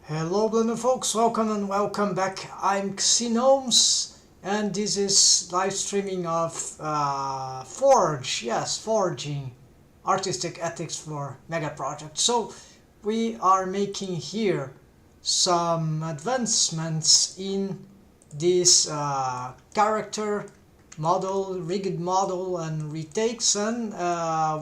Hello Blender folks, welcome and welcome back. I'm Pxy-VERSE and this is live streaming of forging artistic ethics for mega project. So we are making here some advancements in this character model, rigged model and retakes, and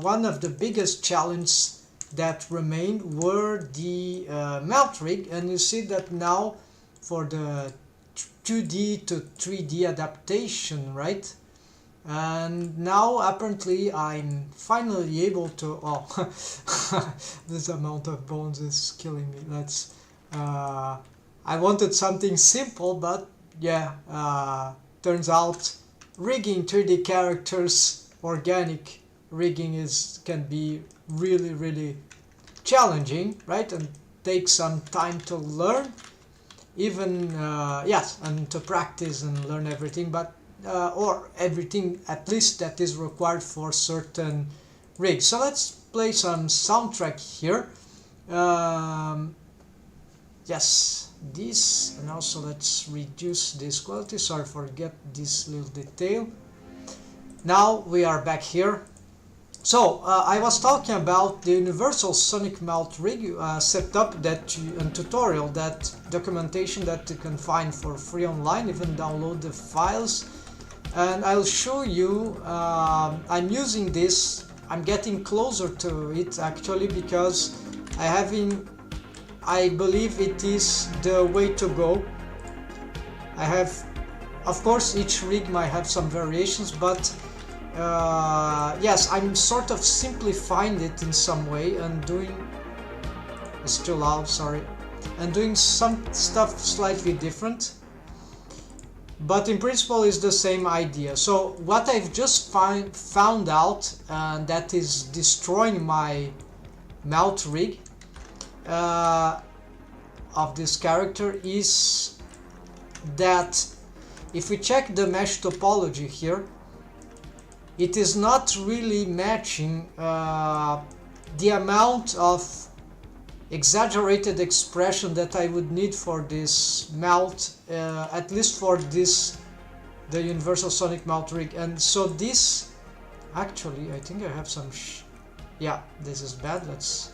one of the biggest challenges that remained were the melt rig, and you see that now for the 2D to 3D adaptation, right? And now apparently I'm finally able to, oh, this amount of bones is killing me. Let's, I wanted something simple, but yeah, turns out rigging 3D characters, organic rigging can be really challenging, right? And take some time to learn, even yes, and to practice and learn everything, but or everything at least that is required for certain rigs. So let's play some soundtrack here. Yes, this, and also let's reduce this quality. Sorry, forget this little detail. Now we are back here. So I was talking about the universal sonic melt rig setup and tutorial, that documentation that you can find for free online, even download the files, and I'll show you. I'm using this, I'm getting closer to it actually, because I believe it is the way to go. I have, of course, each rig might have some variations, but yes, I'm sort of simplifying it in some way and doing, it's too loud, sorry, and doing some stuff slightly different, but in principle is the same idea. So what I've just found out, and that is destroying my melt rig of this character, is that if we check the mesh topology here, it is not really matching the amount of exaggerated expression that I would need for this melt, at least for this, the universal sonic melt rig. And so this, actually, I think I have some yeah, this is bad. Let's,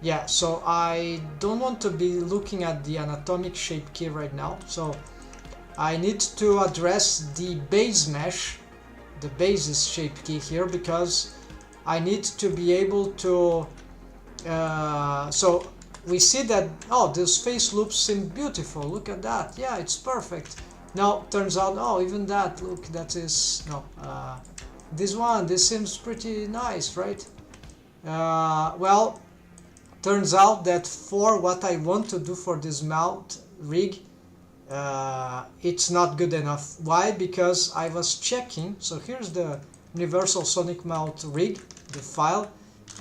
yeah, so I don't want to be looking at the anatomic shape key right now, so I need to address the base mesh, the basis shape key here, because I need to be able to so we see that, oh, this face loops seem beautiful, look at that, yeah, it's perfect. Now turns out, oh, even that, look, that is, no, this seems pretty nice, right? Well, turns out that for what I want to do for this mount rig, it's not good enough. Why? Because I was checking, so here's the universal sonic mount rig, the file,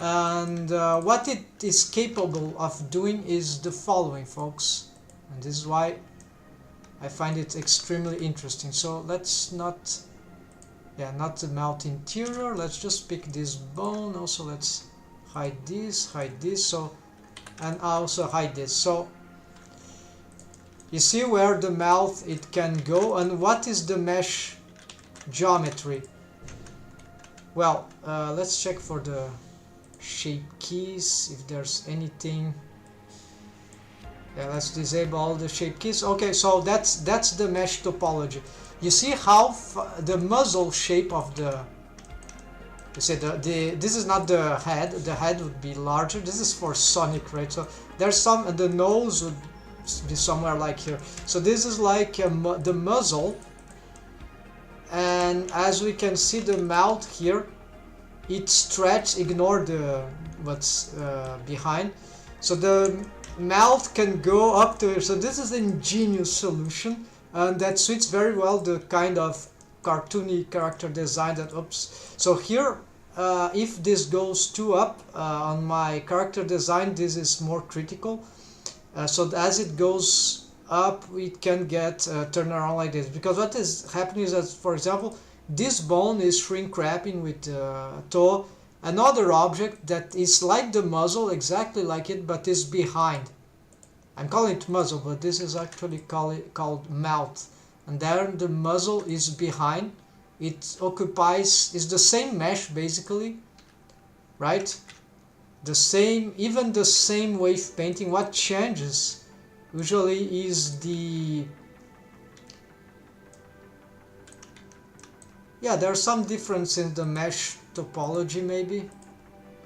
and what it is capable of doing is the following, folks, and this is why I find it extremely interesting. So let's not, yeah, not the mount interior, let's just pick this bone, also let's hide this, so, and also hide this. So you see where the mouth it can go, and what is the mesh geometry? Well, let's check for the shape keys if there's anything. Yeah, let's disable all the shape keys. Okay, so that's the mesh topology. You see how the muzzle shape of the, you see, this is not the head would be larger, this is for Sonic, right? So there's some, and the nose would be somewhere like here. So this is like the muzzle, and as we can see the mouth here, it stretch, ignore the what's behind, so the mouth can go up to, so this is an ingenious solution, and that suits very well the kind of cartoony character design that, oops, so here if this goes too up on my character design, this is more critical, so as it goes up, it can get turned around like this, because what is happening is that, for example, this bone is shrink wrapping with toe another object that is like the muzzle, exactly like it, but is behind. I'm calling it muzzle, but this is actually called mouth, and then the muzzle is behind. It occupies, is the same mesh basically, right? The same, even the same wave painting. What changes usually is the, yeah, there's some difference in the mesh topology maybe.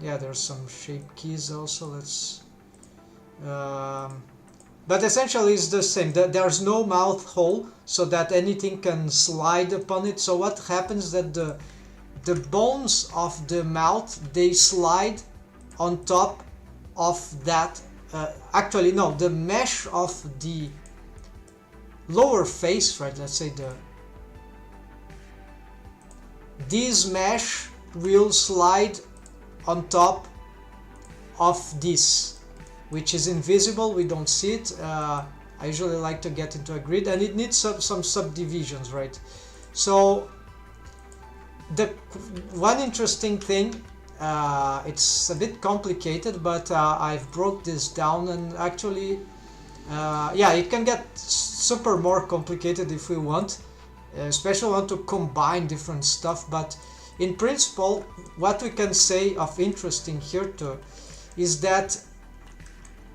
Yeah, there's some shape keys also. Let's but essentially it's the same. There's no mouth hole so that anything can slide upon it. So what happens that the bones of the mouth, they slide on top of that. Actually no, the mesh of the lower face, right? Let's say this mesh will slide on top of this, which is invisible, we don't see it. I usually like to get into a grid, and it needs some subdivisions, right? So the one interesting thing, it's a bit complicated, but I've broke this down, and actually yeah, it can get super more complicated if we want, especially want to combine different stuff. But in principle, what we can say of interesting here too is that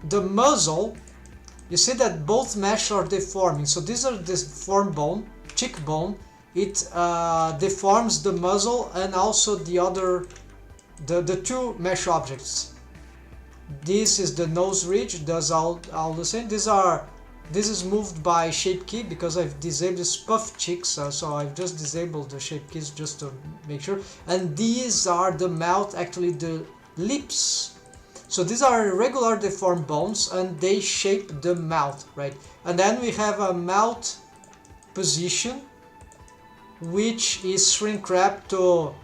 the muzzle, you see that both mesh are deforming. So these are deformed bone, cheekbone. It deforms the muzzle and also the other, the two mesh objects. This is the nose ridge, does all the same. This is moved by shape key because I've disabled this puff cheeks, so I've just disabled the shape keys just to make sure. And these are the mouth, actually the lips. So these are regular deformed bones and they shape the mouth, right? And then we have a mouth position, which is shrink wrapped to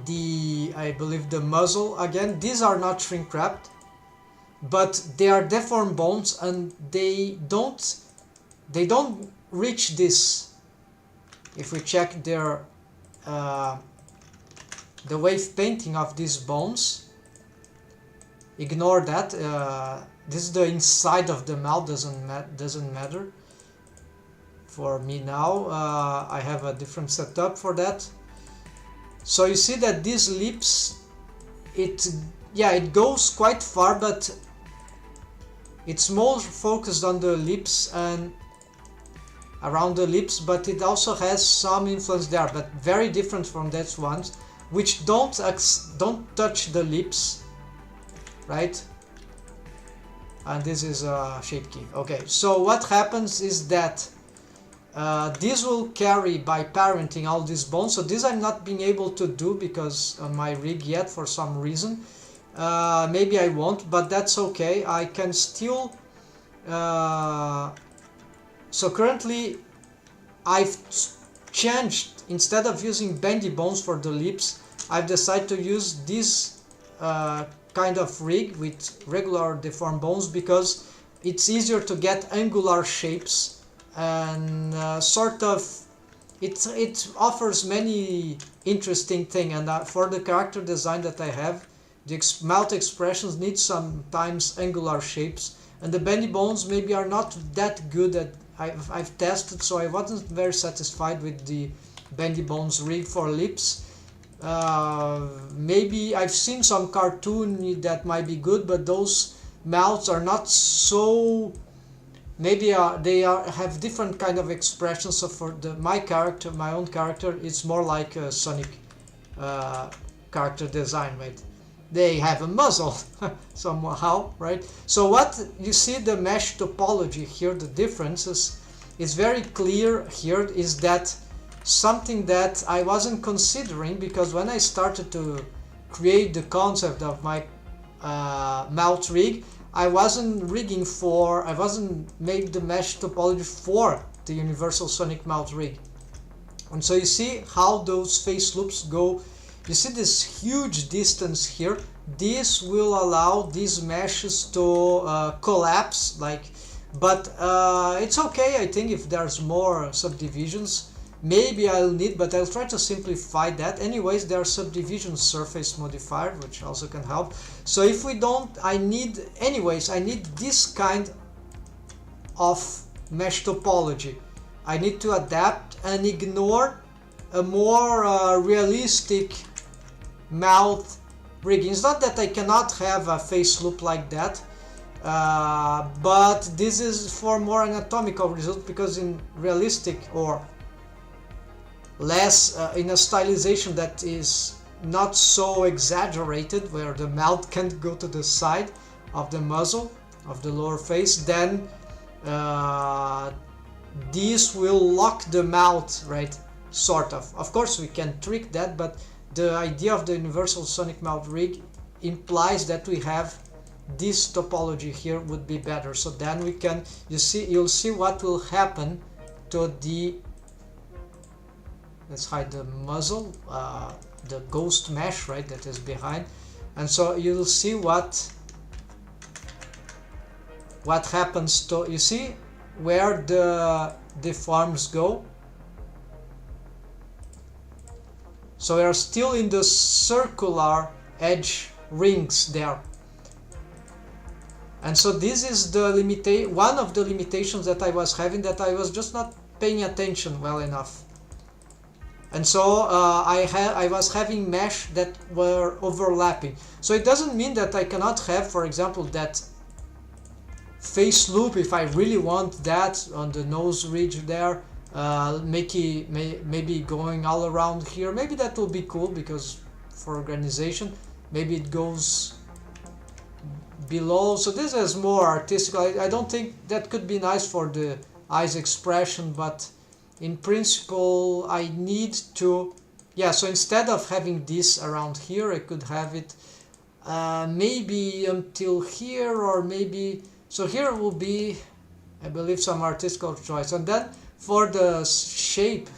the, I believe, the muzzle. Again, these are not shrink wrapped, but they are deformed bones and they don't reach this. If we check their the wave painting of these bones, ignore that. This is the inside of the mouth, doesn't matter for me now. I have a different setup for that. So you see that these lips, it goes quite far, but it's more focused on the lips and around the lips, but it also has some influence there, but very different from that ones, which don't touch the lips, right? And this is a shape key. Okay, so what happens is that this will carry by parenting all these bones. So this I'm not being able to do because on my rig yet for some reason. Maybe I won't, but that's okay. I can still so currently I've changed, instead of using bendy bones for the lips, I've decided to use this kind of rig with regular deformed bones because it's easier to get angular shapes, and sort of it offers many interesting things. And for the character design that I have, the mouth expressions need sometimes angular shapes, and the bendy bones maybe are not that good at. I've tested, so I wasn't very satisfied with the bendy bones rig for lips. Maybe I've seen some cartoon that might be good, but those mouths are not so. Maybe they have different kind of expressions. So for my own character, it's more like a Sonic character design, right? They have a muzzle somehow, right? So what you see, the mesh topology here, the differences is very clear here, is that something that I wasn't considering, because when I started to create the concept of my mouth rig, I wasn't made the mesh topology for the Universal Sonic mouth rig. And so you see how those face loops go. You see this huge distance here. This will allow these meshes to collapse, like but it's okay. I think if there's more subdivisions, maybe I'll need, but I'll try to simplify that. Anyways, there are subdivision surface modifier, which also can help. So if we don't, I need this kind of mesh topology. I need to adapt and ignore a more realistic mouth rigging. It's not that I cannot have a face loop like that, but this is for more anatomical results, because in realistic or less in a stylization that is not so exaggerated, where the mouth can't go to the side of the muzzle of the lower face, then this will lock the mouth, right? Sort of. Of course we can trick that, but the idea of the universal sonic mouth rig implies that we have this topology here would be better. So then we can, you'll see what will happen to the, let's hide the muzzle, the ghost mesh, right, that is behind. And so you'll see what happens to, you see where the deforms go. So we are still in the circular edge rings there. And so this is the one of the limitations that I was having, that I was just not paying attention well enough. And so I was having mesh that were overlapping. So it doesn't mean that I cannot have, for example, that face loop if I really want that on the nose ridge there, maybe going all around here. Maybe that will be cool, because for organization maybe it goes below. So this is more artistic. I don't think that could be nice for the eyes expression, but in principle I need to, yeah, so instead of having this around here, I could have it maybe until here, or maybe, so here will be, I believe, some artistical choice. And then for the shape,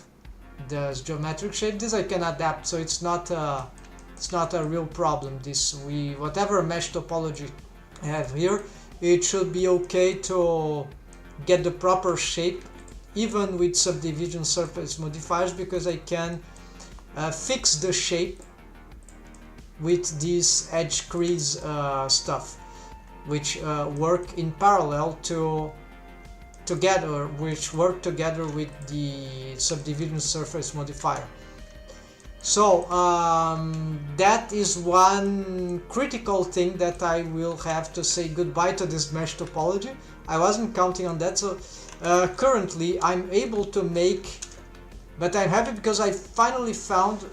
the geometric shape, this I can adapt, so it's not a real problem. This, whatever mesh topology I have here, it should be okay to get the proper shape even with subdivision surface modifiers, because I can fix the shape with these edge crease stuff, which work in parallel together, which work together with the subdivision surface modifier. So that is one critical thing that I will have to say goodbye to this mesh topology. I wasn't counting on that, so currently I'm able to make, but I'm happy because I finally found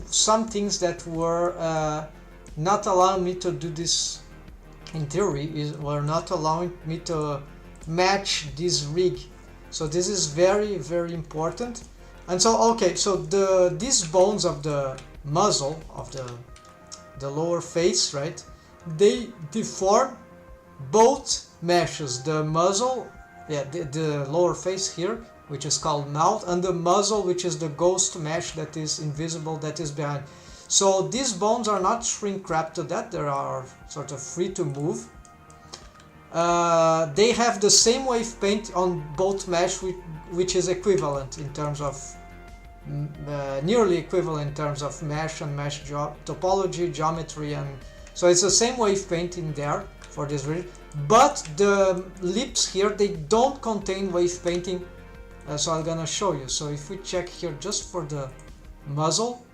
some things that were not allowing me to do this in theory, were not allowing me to match this rig. So this is very, very important. And so, okay, so these bones of the muzzle of the lower face, right, they deform both meshes, the muzzle, yeah, the lower face here, which is called mouth, and the muzzle, which is the ghost mesh that is invisible, that is behind. So these bones are not shrink wrapped to that, they are sort of free to move. They have the same wave paint on both mesh, which is equivalent in terms of nearly equivalent in terms of mesh and mesh topology, geometry, and so it's the same wave paint in there for this reason. But the lips here, they don't contain wave painting, so I'm gonna show you. So if we check here just for the muzzle,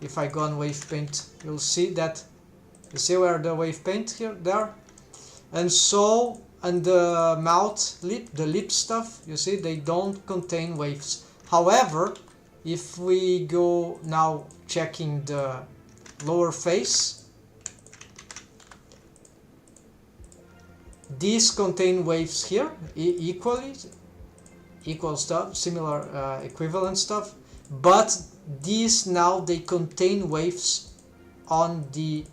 if I go on wave paint, you'll see that, you see where the wave paint here, there, and so, and the mouth lip, the lip stuff, you see, they don't contain waves. However, if we go now checking the lower face, these contain waves here, equal stuff, similar equivalent stuff, but these now they contain waves on the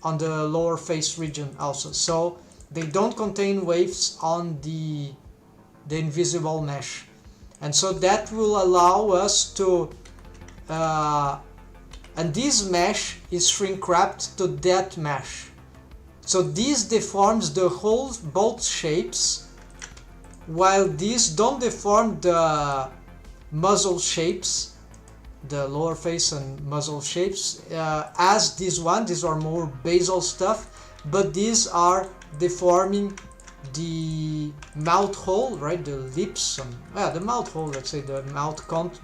lower face region also. So they don't contain waves on the invisible mesh. And so that will allow us to, and this mesh is shrink wrapped to that mesh. So this deforms the whole both shapes, while these don't deform the muzzle shapes, the lower face and muzzle shapes, as this one. These are more basal stuff, but these are deforming the mouth hole, right? The lips, the mouth hole. Let's say the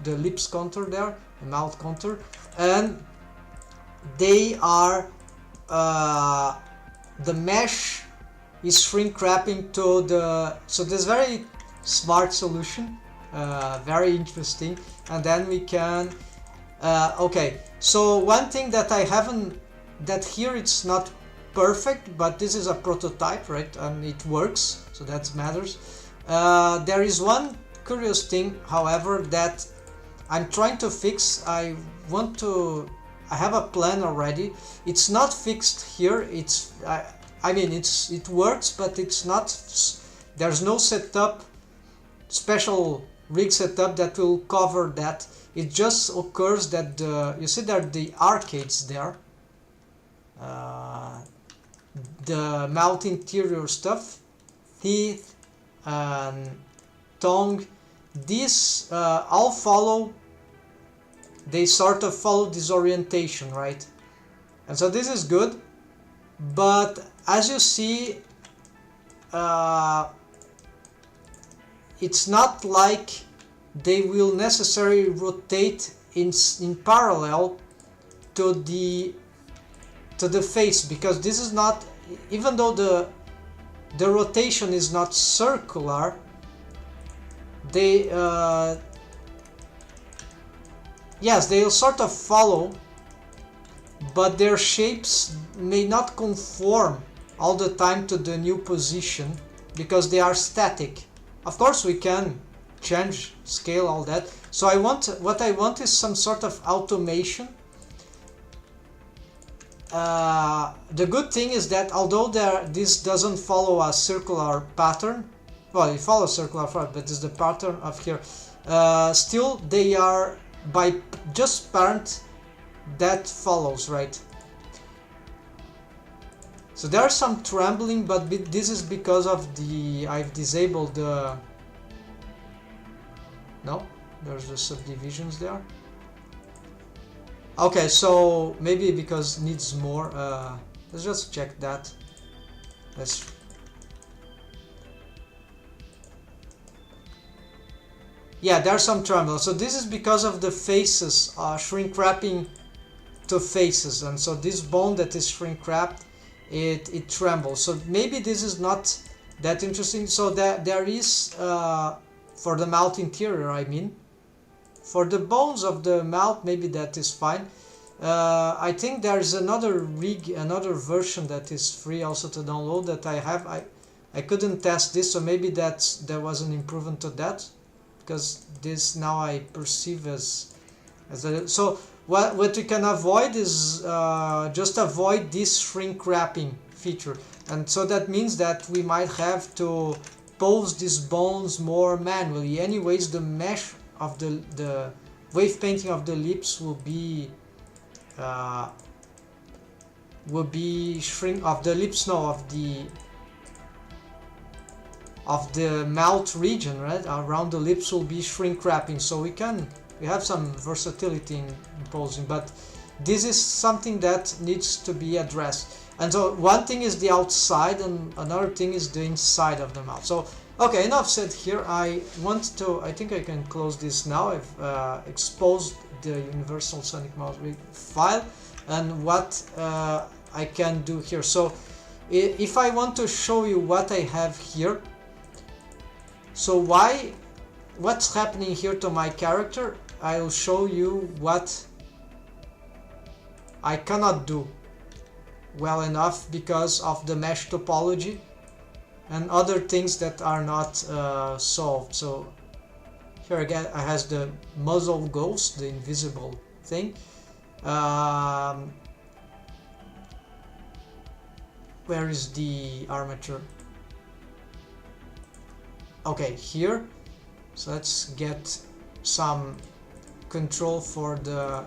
the lips contour there, the mouth contour, and they are the mesh is shrink wrapping to the. So this very smart solution, very interesting, and then we can. Okay, so one thing that I haven't, that here it's not perfect, but this is a prototype, right? And it works, so that matters. There is one curious thing, however, that I'm trying to fix. I have a plan already. It's not fixed here. It's I mean it works, but it's not. There's no setup, special rig setup that will cover that. It just occurs that you see there the arcades there, the mouth interior stuff, teeth and tongue, these all follow, they sort of follow this orientation, right? And so this is good, but as you see, it's not like they will necessarily rotate in parallel to the face, because this is not, even though the rotation is not circular, they yes, they'll sort of follow, but their shapes may not conform all the time to the new position because they are static. Of course we can change, scale, all that. So what I want is some sort of automation. The good thing is that although this doesn't follow a circular pattern, well, it follows circular pattern, but it's the pattern of here. Still, they are by just parent that follows, right? So there's some trembling, but this is because of I've disabled the. No, there's the subdivisions there. Okay, so maybe because needs more. Let's just check that. Yeah, there's some tremble. So this is because of the faces shrink wrapping to faces, and so this bone that is shrink wrapped, it trembles. So maybe this is not that interesting. So there is for the mouth interior, I mean. For the bones of the mouth, maybe that is fine. I think there's another version that is free also to download that I have. I couldn't test this, so maybe there was an improvement to that, because this now I perceive as so what we can avoid is just avoid this shrink wrapping feature, and so that means that we might have to pose these bones more manually. Anyways, the mesh of the wave painting of the lips will be shrink of the lips, no, of the mouth region, right around the lips will be shrink wrapping. So we have some versatility in posing, but this is something that needs to be addressed. And so one thing is the outside and another thing is the inside of the mouth. So okay, enough said here. I think I can close this now. I've exposed the Universal Sonic Mouse Rig file and what I can do here. So if I want to show you what I have here, so what's happening here to my character, I'll show you what I cannot do well enough because of the mesh topology and other things that are not solved. So here again I has the muzzle ghost, the invisible thing. Where is the armature? Okay, here. So let's get some control for the.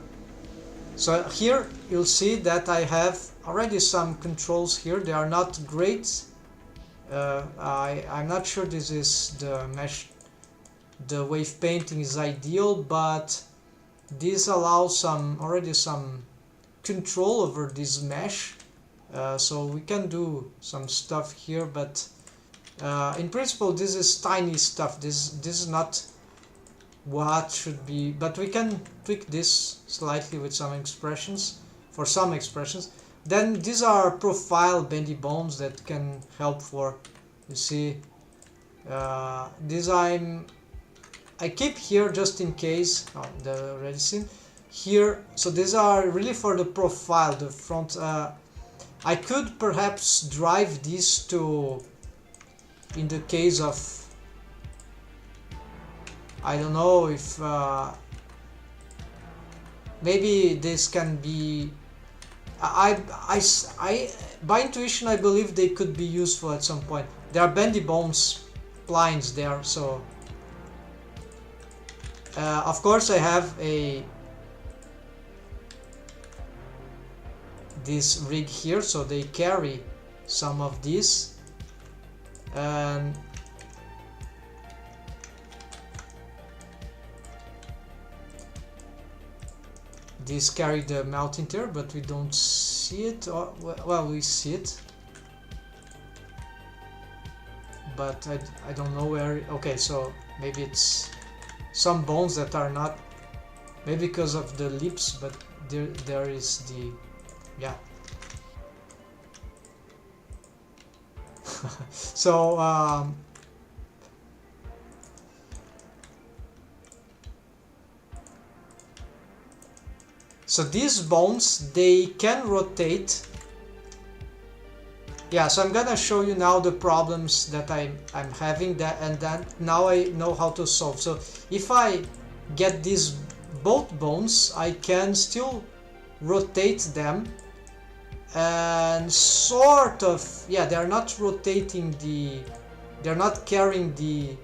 So here you'll see that I have already some controls here. They are not great. I'm not sure this is the mesh, the wave painting is ideal, but this allows already some control over this mesh, so we can do some stuff here, but in principle this is tiny stuff. This is not what should be, but we can tweak this slightly with some expressions, for some expressions. Then these are profile bendy bones that can help for, you see, this I keep here just in case. Oh, the already seen here. So these are really for the profile, the front. I could perhaps drive this to, in the case of, I don't know if maybe this can be, by intuition I believe they could be useful at some point. There are bendy bones splines there, so of course I have this rig here, so they carry some of this, and this carry the mountain there, but we don't see it, or, well, we see it, but I don't know where. Okay, so maybe it's some bones that are not, maybe because of the lips, but there is the, yeah. So so these bones, they can rotate. Yeah, so I'm gonna show you now the problems that I'm having, that, and then now I know how to solve. So if I get these both bones, I can still rotate them, and sort of, yeah, they're not rotating they're not carrying the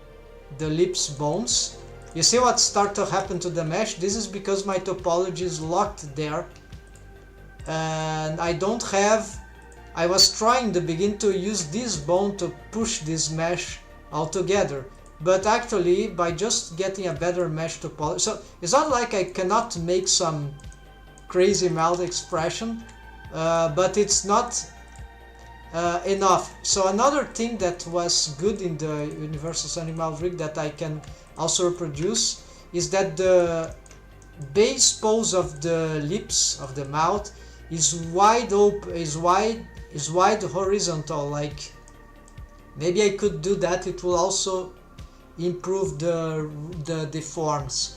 lips bones. You see what start to happen to the mesh? This is because my topology is locked there, and I don't have, I was trying to begin to use this bone to push this mesh altogether, but actually by just getting a better mesh topology, so it's not like I cannot make some crazy meld expression, but it's not enough. So another thing that was good in the Universal Sonic Meld rig that I can also reproduce is that the base pose of the lips of the mouth is wide open, is wide horizontal. Like maybe I could do that. It will also improve the deforms.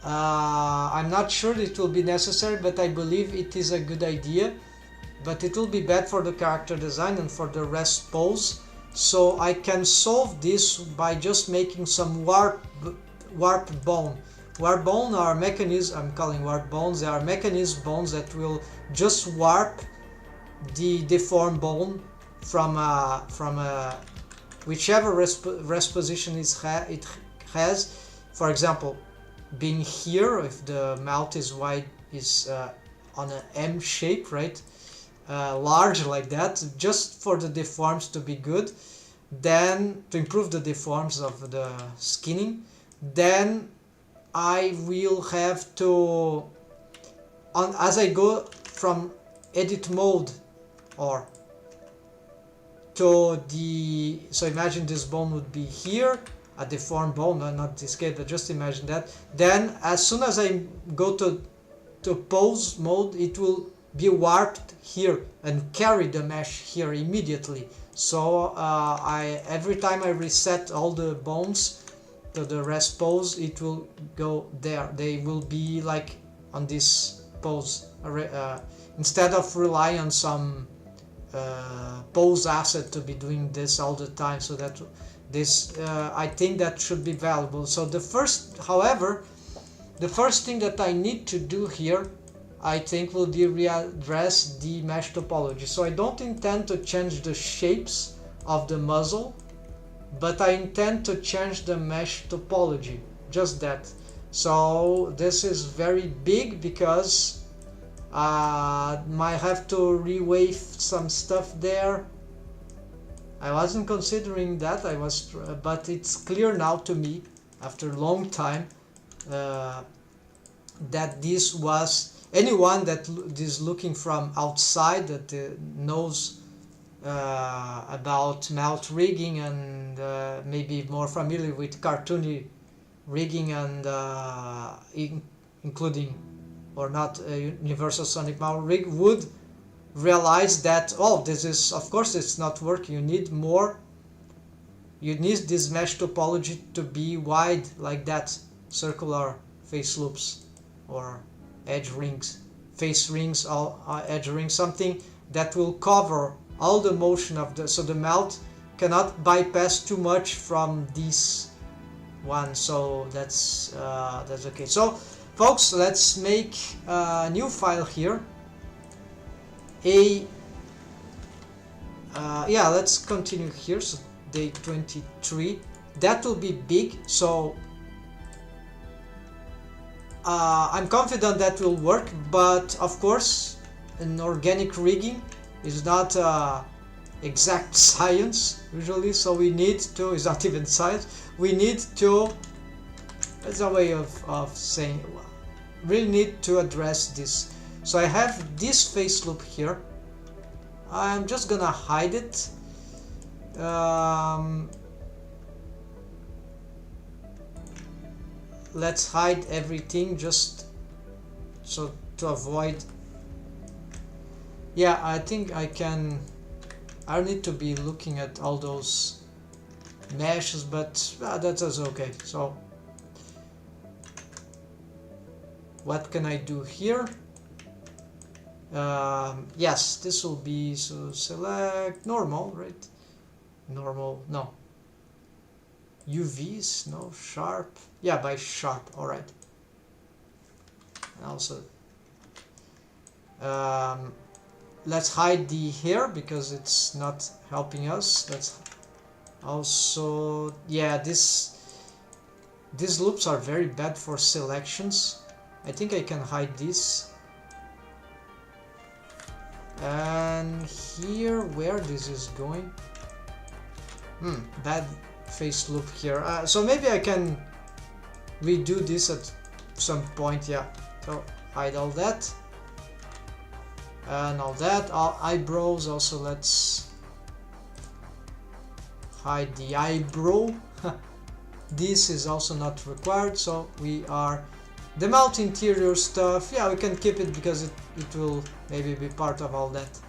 I'm not sure it will be necessary, but I believe it is a good idea. But it will be bad for the character design and for the rest pose. So I can solve this by just making some warp bone. Warp bone are mechanisms, I'm calling warp bones, they are mechanism bones that will just warp the deformed bone from whichever rest position it has. For example, being here, if the mouth is wide, is on an M shape, right? Large like that, just for the deforms to be good, then to improve the deforms of the skinning. Then I will have to, as I go from edit mode or to the, so imagine this bone would be here, a deformed bone, not this case, but just imagine that. Then as soon as I go to pose mode, it will be warped here and carry the mesh here immediately. So every time I reset all the bones to the rest pose, it will go there. They will be like on this pose, instead of relying on some pose asset to be doing this all the time. So that this, I think that should be valuable. So the first thing that I need to do here, I think, will be readdress the mesh topology. So I don't intend to change the shapes of the muzzle, but I intend to change the mesh topology, just that. So this is very big because Might have to re-wave some stuff there. I wasn't considering that, but it's clear now to me after a long time that this was anyone that is looking from outside that knows about melt rigging and maybe more familiar with cartoony rigging and including or not universal sonic melt rig would realize that, oh, this is, of course it's not working. You need this mesh topology to be wide like that, circular face loops or edge rings, face rings, edge rings, something that will cover all the motion of so the melt cannot bypass too much from this one. So that's okay. So folks, let's make a new file here. Let's continue here. So day 23, that will be big, so I'm confident that will work, but of course an organic rigging is not exact science usually, so we need to, it's not even science, we need to, that's a way of saying, really need to address this. So I have this face loop here. I'm just gonna hide it. Let's hide everything just so to avoid. Yeah, I think I need to be looking at all those meshes, but that is okay. So what can I do here? Yes, this will be, so select normal, right? Normal, no. UVs, no, sharp. Yeah, by sharp, alright. And also, let's hide the hair because it's not helping us. Let's also, yeah, these loops are very bad for selections. I think I can hide this. And here, where this is going, bad face loop here, so maybe I can redo this at some point. Yeah, so hide all that and all that, all eyebrows also. Let's hide the eyebrow. This is also not required, so we are the melt interior stuff. Yeah, we can keep it because it will maybe be part of all that.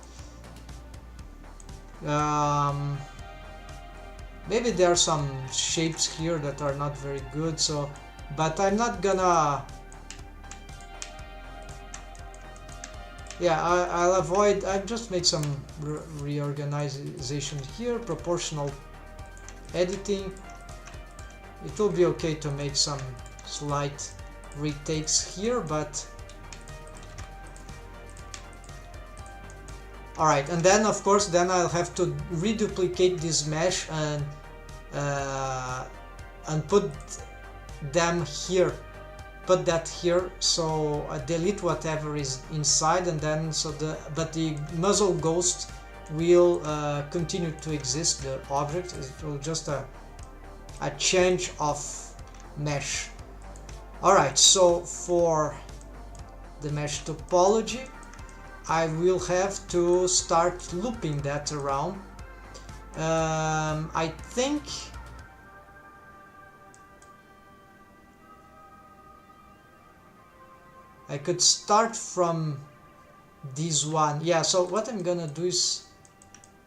Maybe there are some shapes here that are not very good, so, but I'm not gonna, yeah, I'll avoid, I've just made some reorganization here, proportional editing. It will be okay to make some slight retakes here, but alright, and then of course then I'll have to reduplicate this mesh and put them here, put that here, so delete whatever is inside, and then so but the muzzle ghost will continue to exist, the object. It will just a change of mesh. Alright, so for the mesh topology I will have to start looping that around. I think I could start from this one. Yeah, so what I'm gonna do is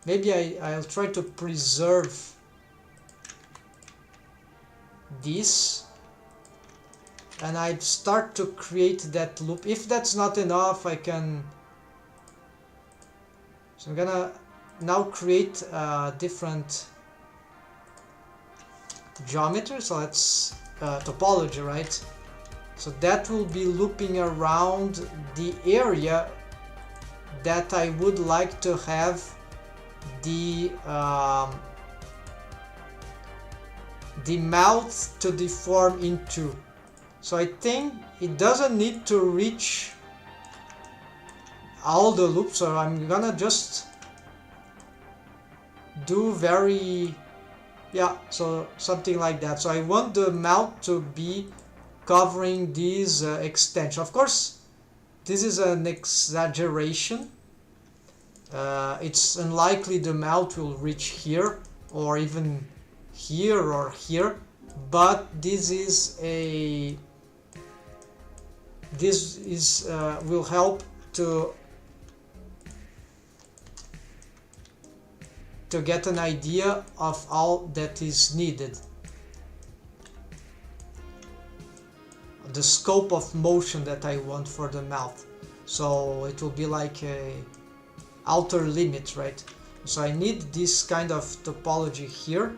maybe I'll try to preserve this and I start to create that loop. If that's not enough, I can, so I'm gonna now create a different geometry. So let's topology, right? So that will be looping around the area that I would like to have the mouth to deform into. So I think it doesn't need to reach all the loops, so I'm gonna just do very, yeah, so something like that. So I want the mouth to be covering this extension. Of course, this is an exaggeration. It's unlikely the mouth will reach here or even here or here, but this is will help to get an idea of all that is needed. The scope of motion that I want for the mouth. So it will be like a outer limit, right? So I need this kind of topology here.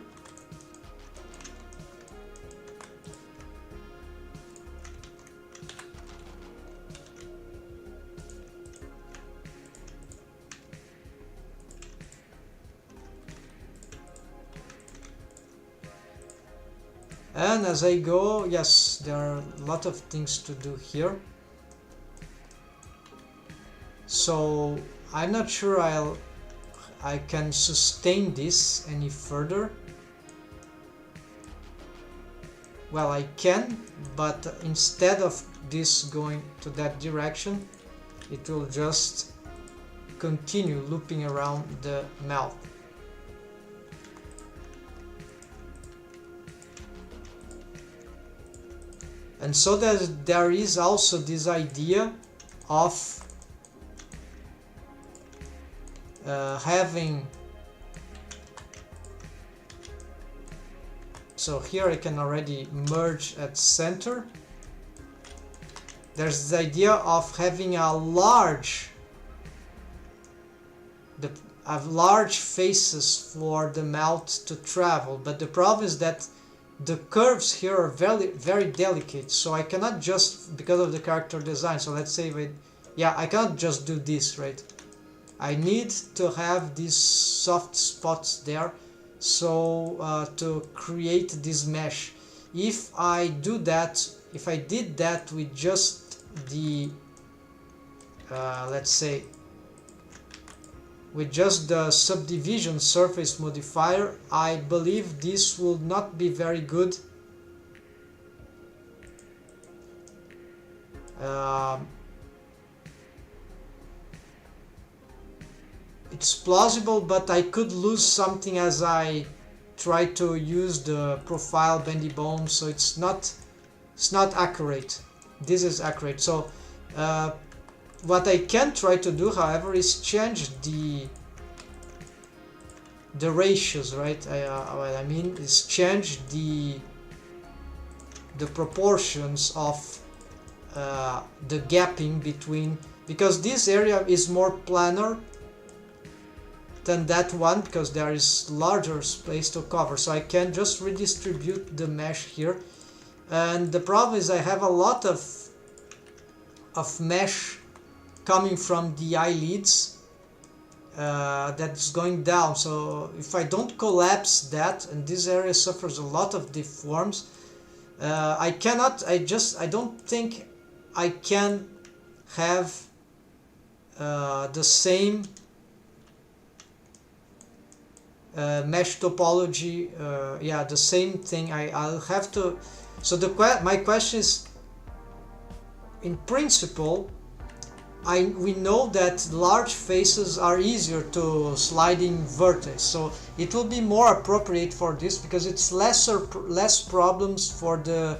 And as I go, yes, there are a lot of things to do here. So I'm not sure I can sustain this any further. Well, I can, but instead of this going to that direction, it will just continue looping around the mouth. And so there is also this idea of having, so here I can already merge at center. There's the idea of having a large faces for the mouth to travel, but the problem is that the curves here are very, very delicate, so I cannot just, because of the character design, so let's say I cannot just do this, right? I need to have these soft spots there, so to create this mesh. If I did that with just the let's say with just the subdivision surface modifier, I believe this will not be very good. It's plausible, but I could lose something as I try to use the profile bendy bone, so it's not accurate. This is accurate. So what I can try to do, however, is change the ratios, right? What I mean is change the proportions of the gapping between, because this area is more planar than that one, because there is larger space to cover. So I can just redistribute the mesh here, and the problem is I have a lot of mesh coming from the eyelids that's going down. So if I don't collapse that, and this area suffers a lot of deforms, I don't think I can have the same mesh topology, the same thing. I'll have to, so my question is, in principle, we know that large faces are easier to sliding vertex, so it will be more appropriate for this because it's less problems for the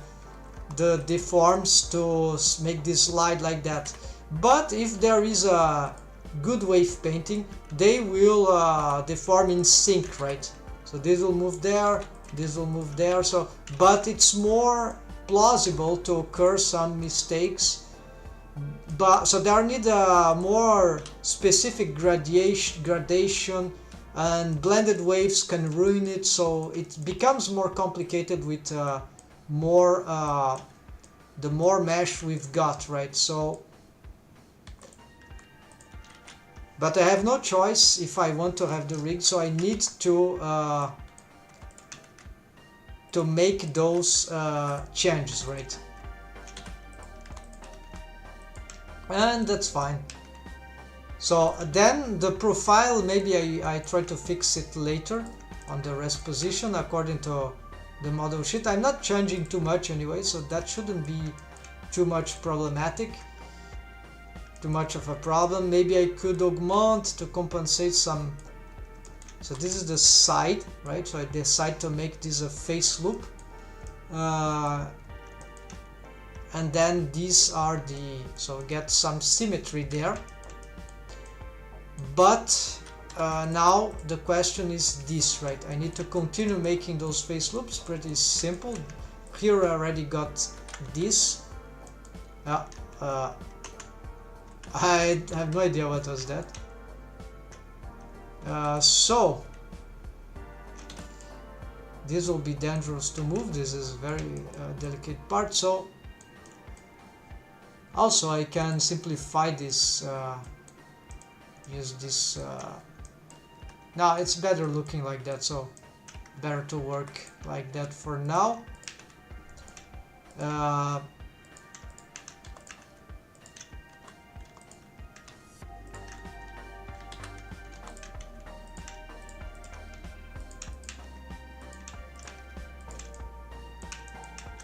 deforms to make this slide like that. But if there is a good wave painting, they will deform in sync, right? So this will move there, this will move there. So, but it's more plausible to occur some mistakes. But so there need a more specific gradation, and blended waves can ruin it. So it becomes more complicated with the more mesh we've got, right? So, but I have no choice if I want to have the rig. So I need to make those changes, right? And that's fine. So then the profile, maybe I try to fix it later on the rest position according to the model sheet. I'm not changing too much anyway, so that shouldn't be too much problematic, too much of a problem. Maybe I could augment to compensate some. So this is the side, right? So I decide to make this a face loop, and then these are the, so get some symmetry there. But now the question is this, right? I need to continue making those face loops. Pretty simple. Here I already got this. I have no idea what was that. So this will be dangerous to move. This is a very delicate part. So also I can simplify this. Use this. Now it's better looking like that, so better to work like that for now.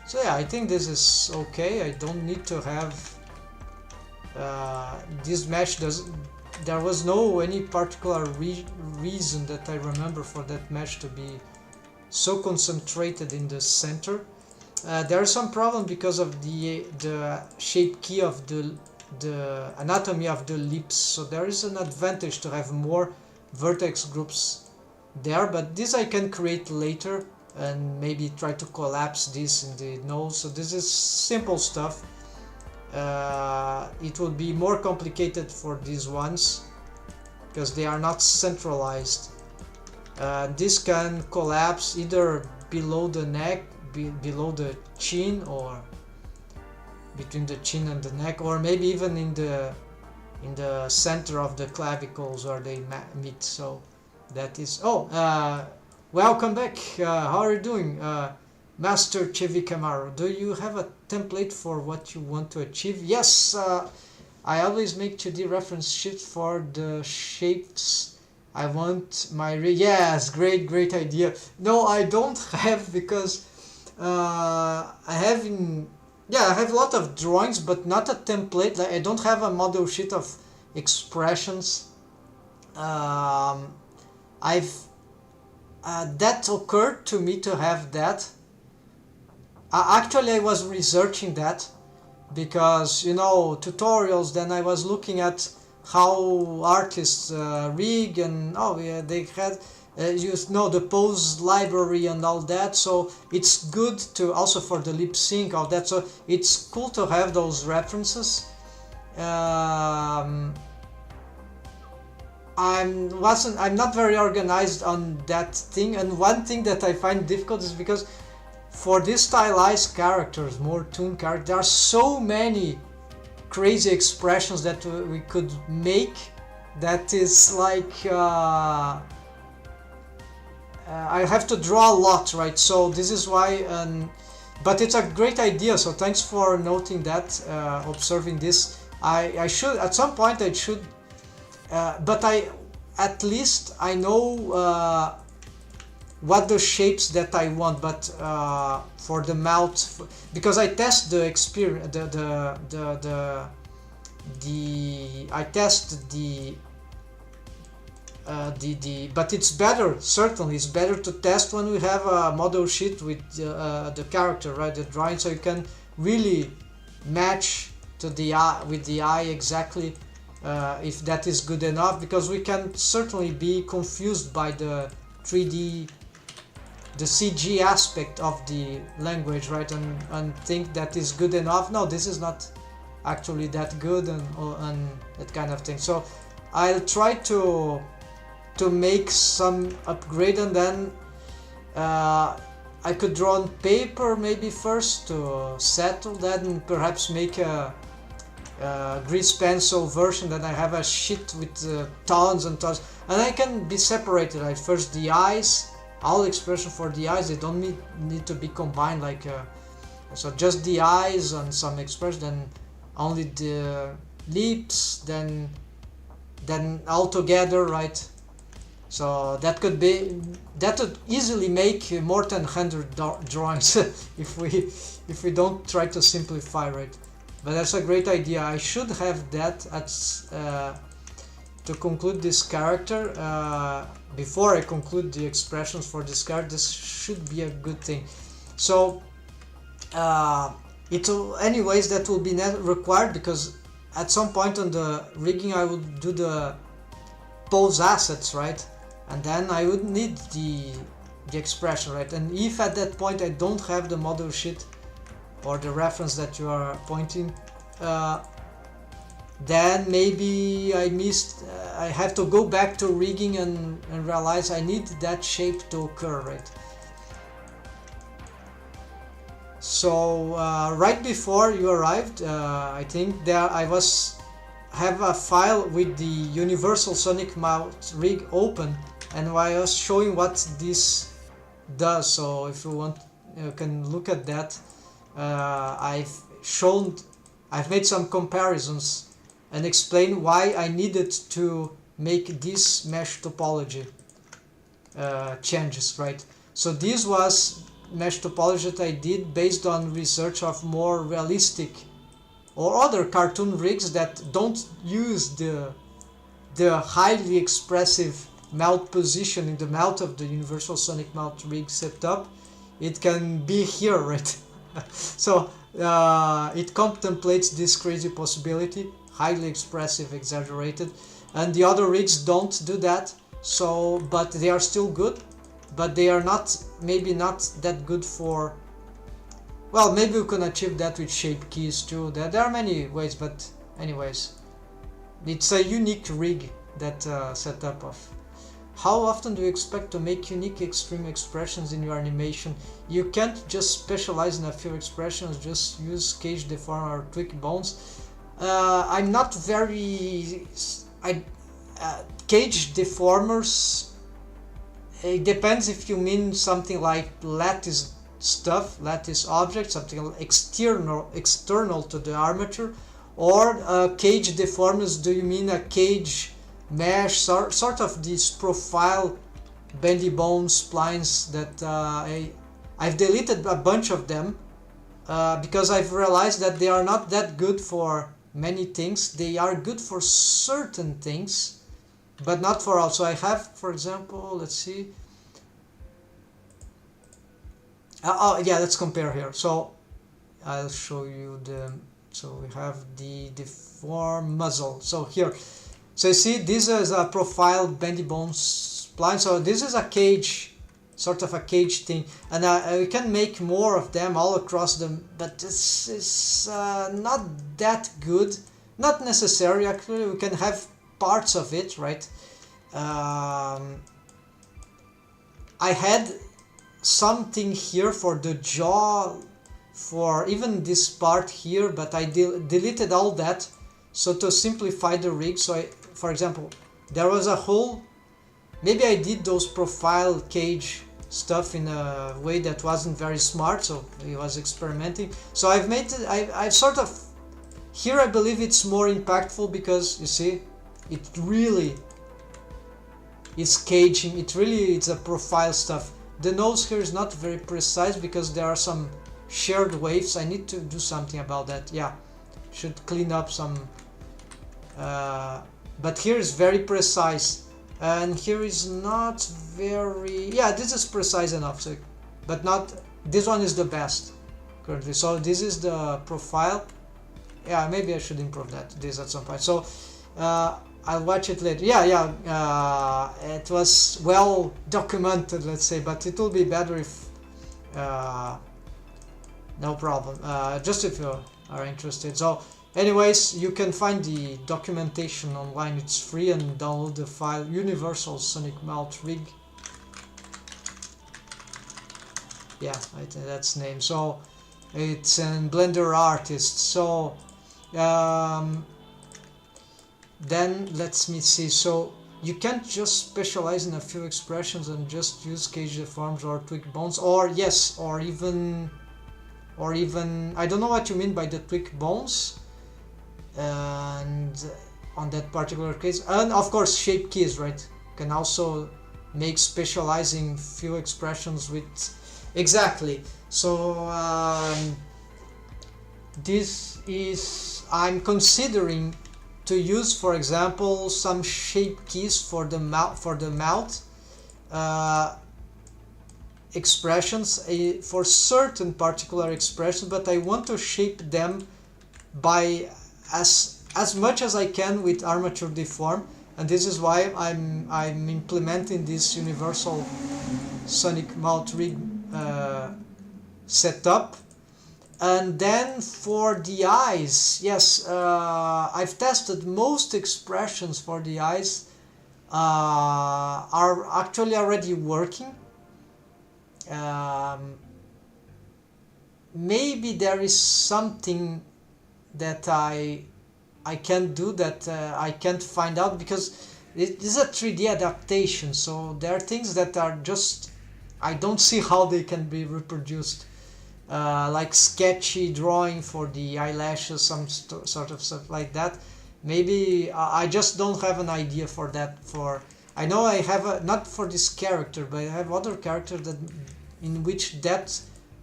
So yeah, I think this is okay. I don't need to have this mesh there was no any particular reason that I remember for that mesh to be so concentrated in the center. There are some problem because of the shape key of the anatomy of the lips. So there is an advantage to have more vertex groups there, but this I can create later and maybe try to collapse this in the nose. So this is simple stuff. It will be more complicated for these ones because they are not centralized. This can collapse either below the neck, below the chin, or between the chin and the neck, or maybe even in the center of the clavicles where they meet. So that is. Welcome back. How are you doing? Master Chevi Camaro, do you have a template for what you want to achieve? Yes, I always make 2D reference sheet for the shapes I want my... Yes, great idea. No, I don't have, because I have a lot of drawings, but not a template. Like, I don't have a model sheet of expressions. That occurred to me to have that. Actually, I was researching that because, tutorials, then I was looking at how artists rig, and they had the pose library and all that. So it's good to also for the lip sync, all that. So it's cool to have those references. I'm not very organized on that thing, and one thing that I find difficult is because for these stylized characters, more toon characters, there are so many crazy expressions that we could make that is like I have to draw a lot, right? So this is why, but it's a great idea, so thanks for noting that, observing this. I should, at some point I should, but at least I know what the shapes that I want, but for the mouth, because I test the experience, but it's better, certainly it's better to test when we have a model sheet with the character, right, the drawing, so you can really match to the eye, with the eye exactly, if that is good enough, because we can certainly be confused by the 3D, the CG aspect of the language, right, and think that is good enough. No, this is not actually that good, and that kind of thing. So I'll try to make some upgrade, and then I could draw on paper maybe first to settle that, and perhaps make a grease pencil version that I have a sheet with tons and tons, and I can be separated, right? First the eyes, all expression for the eyes, they don't need to be combined, like so just the eyes and some expression, then only the lips, then then all together, right? So that could easily make more than 100 drawings if we don't try to simplify, right? But that's a great idea. I should have that at to conclude this character. Before I conclude the expressions for this character, this should be a good thing. So anyways, that will be required, because at some point on the rigging I will do the pose assets, right? And then I would need the expression, right? And if at that point I don't have the model sheet or the reference that you are pointing, then maybe I have to go back to rigging and realize I need that shape to occur, right? So right before you arrived, I think I have a file with the universal sonic mouth rig open, and I was showing what this does. So if you want, you can look at that. I've made some comparisons and explain why I needed to make this mesh topology changes, right? So this was mesh topology that I did based on research of more realistic or other cartoon rigs that don't use the highly expressive mouth position in the mouth of the universal sonic mouth rig setup. It can be here, right? So it contemplates this crazy possibility, highly expressive, exaggerated, and the other rigs don't do that. So, but they are still good, but they are maybe not that good for, well, maybe we can achieve that with shape keys too. There are many ways, but anyways, it's a unique rig, that setup of. How often do you expect to make unique extreme expressions in your animation? You can't just specialize in a few expressions, just use cage deform or tweak bones. I'm not very... cage deformers, it depends if you mean something like lattice stuff, lattice objects, something external to the armature, or cage deformers, do you mean a cage mesh, sort of these profile bendy bone splines that I've deleted a bunch of them because I've realized that they are not that good for many things. They are good for certain things, but not for all. So I have, for example, let's see. Yeah, let's compare here. So I'll show you so we have the deform muzzle. So here, so you see, this is a profile bendy bone spline. So this is a cage, sort of a cage thing, and we can make more of them all across them, but this is not that good. Not necessary, actually. We can have parts of it, right? I had something here for the jaw, for even this part here, but I deleted all that, so to simplify the rig. So for example, there was a whole, maybe I did those profile cage stuff in a way that wasn't very smart, so I was experimenting. So I've made it, I've sort of, here I believe it's more impactful, because you see, it really is caging, it's a profile stuff. The nose here is not very precise because there are some shared waves. I need to do something about that. Yeah, should clean up some, but here is very precise, and here is not very, yeah, this is precise enough, so, but not, this one is the best currently. So this is the profile. Yeah, maybe I should improve this at some point. So I'll watch it later. Yeah, it was well documented, let's say, but it will be better if no problem, just if you are interested. So anyways, you can find the documentation online, it's free, and download the file Universal Sonic Mouth Rig. Yeah, I think that's the name. So it's in Blender Artist. So then let me see. So you can't just specialize in a few expressions and just use cage deforms or tweak bones, or yes, or even I don't know what you mean by the tweak bones, and on that particular case. And of course shape keys, right? Can also make specializing few expressions with exactly. So this is, I'm considering to use, for example, some shape keys for the mouth expressions for certain particular expressions, but I want to shape them by as much as I can with armature deform, and this is why I'm implementing this universal sonic mouth rig setup. And then for the eyes, yes, I've tested most expressions for the eyes are actually already working. Maybe there is something that I can't do, that I can't find out, because it is a 3D adaptation, so there are things that are just, I don't see how they can be reproduced, like sketchy drawing for the eyelashes, some sort of stuff like that. Maybe I just don't have an idea for that. I know I have not for this character, but I have other characters that in which that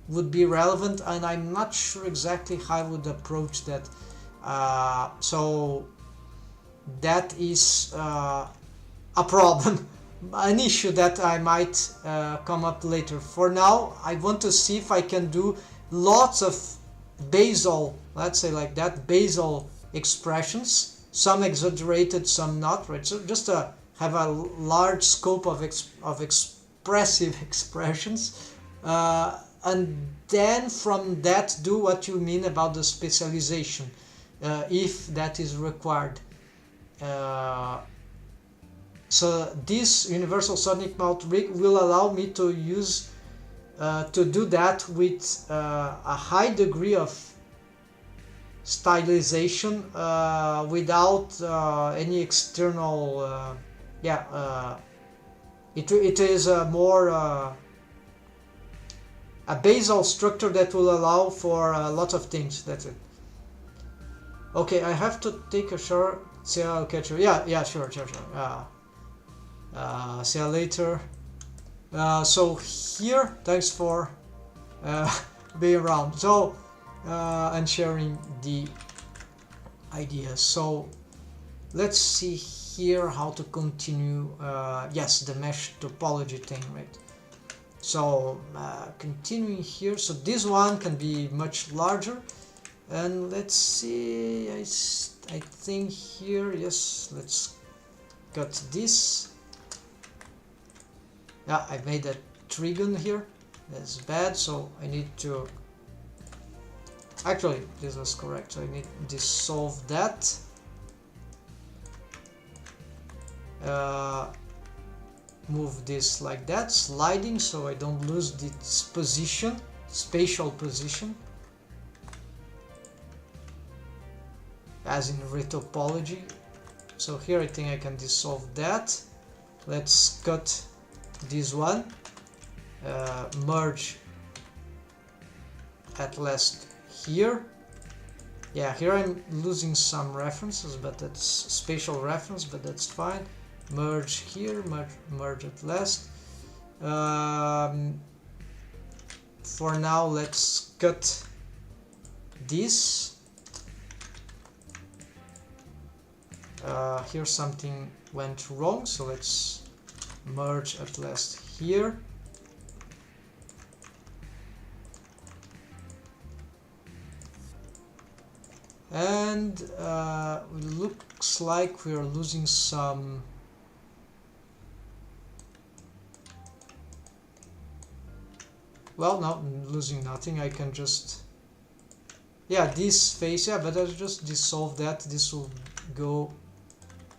would be relevant, and I'm not sure exactly how I would approach that. So that is a problem, an issue that I might come up later. For now, I want to see if I can do lots of basal, let's say like that, basal expressions, some exaggerated, some not, right? So just to have a large scope of expressive expressions, and then from that do what you mean about the specialization, if that is required. So this universal sonic mouth rig will allow me to use to do that with a high degree of stylization without any external it is a more a basal structure that will allow for a lot of things. That's it. Okay, I have to take a shower. See, I'll catch you. Yeah, sure. See you later. So here, thanks for being around. So and sharing the ideas. So let's see here how to continue. Yes, the mesh topology thing, right? So continuing here. So this one can be much larger. And let's see, I think here, yes, let's cut this. Yeah, I made a trigon here. That's bad, so I need to... Actually, this was correct, so I need to dissolve that. Move this like that, sliding, so I don't lose this position, spatial position. As in retopology. So here I think I can dissolve that. Let's cut this one, merge at last here. Yeah, here I'm losing some references, but that's spatial reference, but that's fine. Merge here, merge at last. For now, let's cut this. Here something went wrong, so let's merge at last here. And it looks like we are losing some... Well, no, losing nothing. I can just... Yeah, this face, yeah, but I'll just dissolve that. This will go...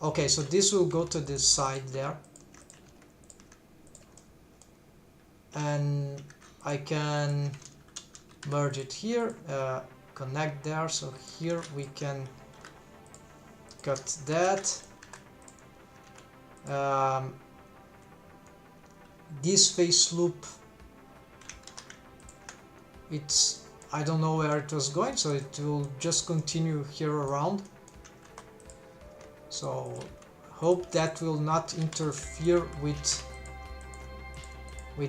Okay, so this will go to this side there. And I can merge it here, connect there, so here we can cut that. This face loop, it's, I don't know where it was going, so it will just continue here around. So hope that will not interfere with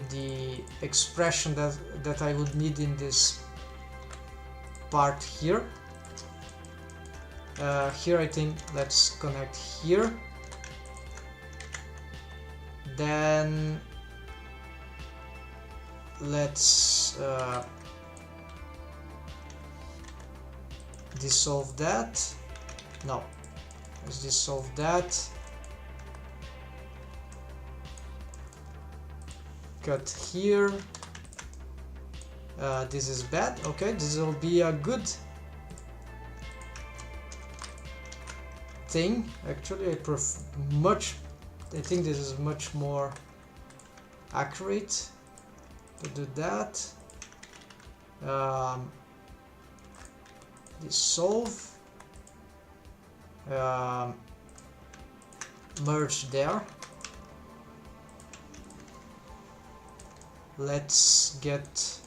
the expression that I would need in this part here. Here I think let's connect here. Then let's dissolve that. No, let's dissolve that. Cut here. This is bad. Okay, this will be a good thing. Actually, I think this is much more accurate to do that. Dissolve. Merge there. Let's get,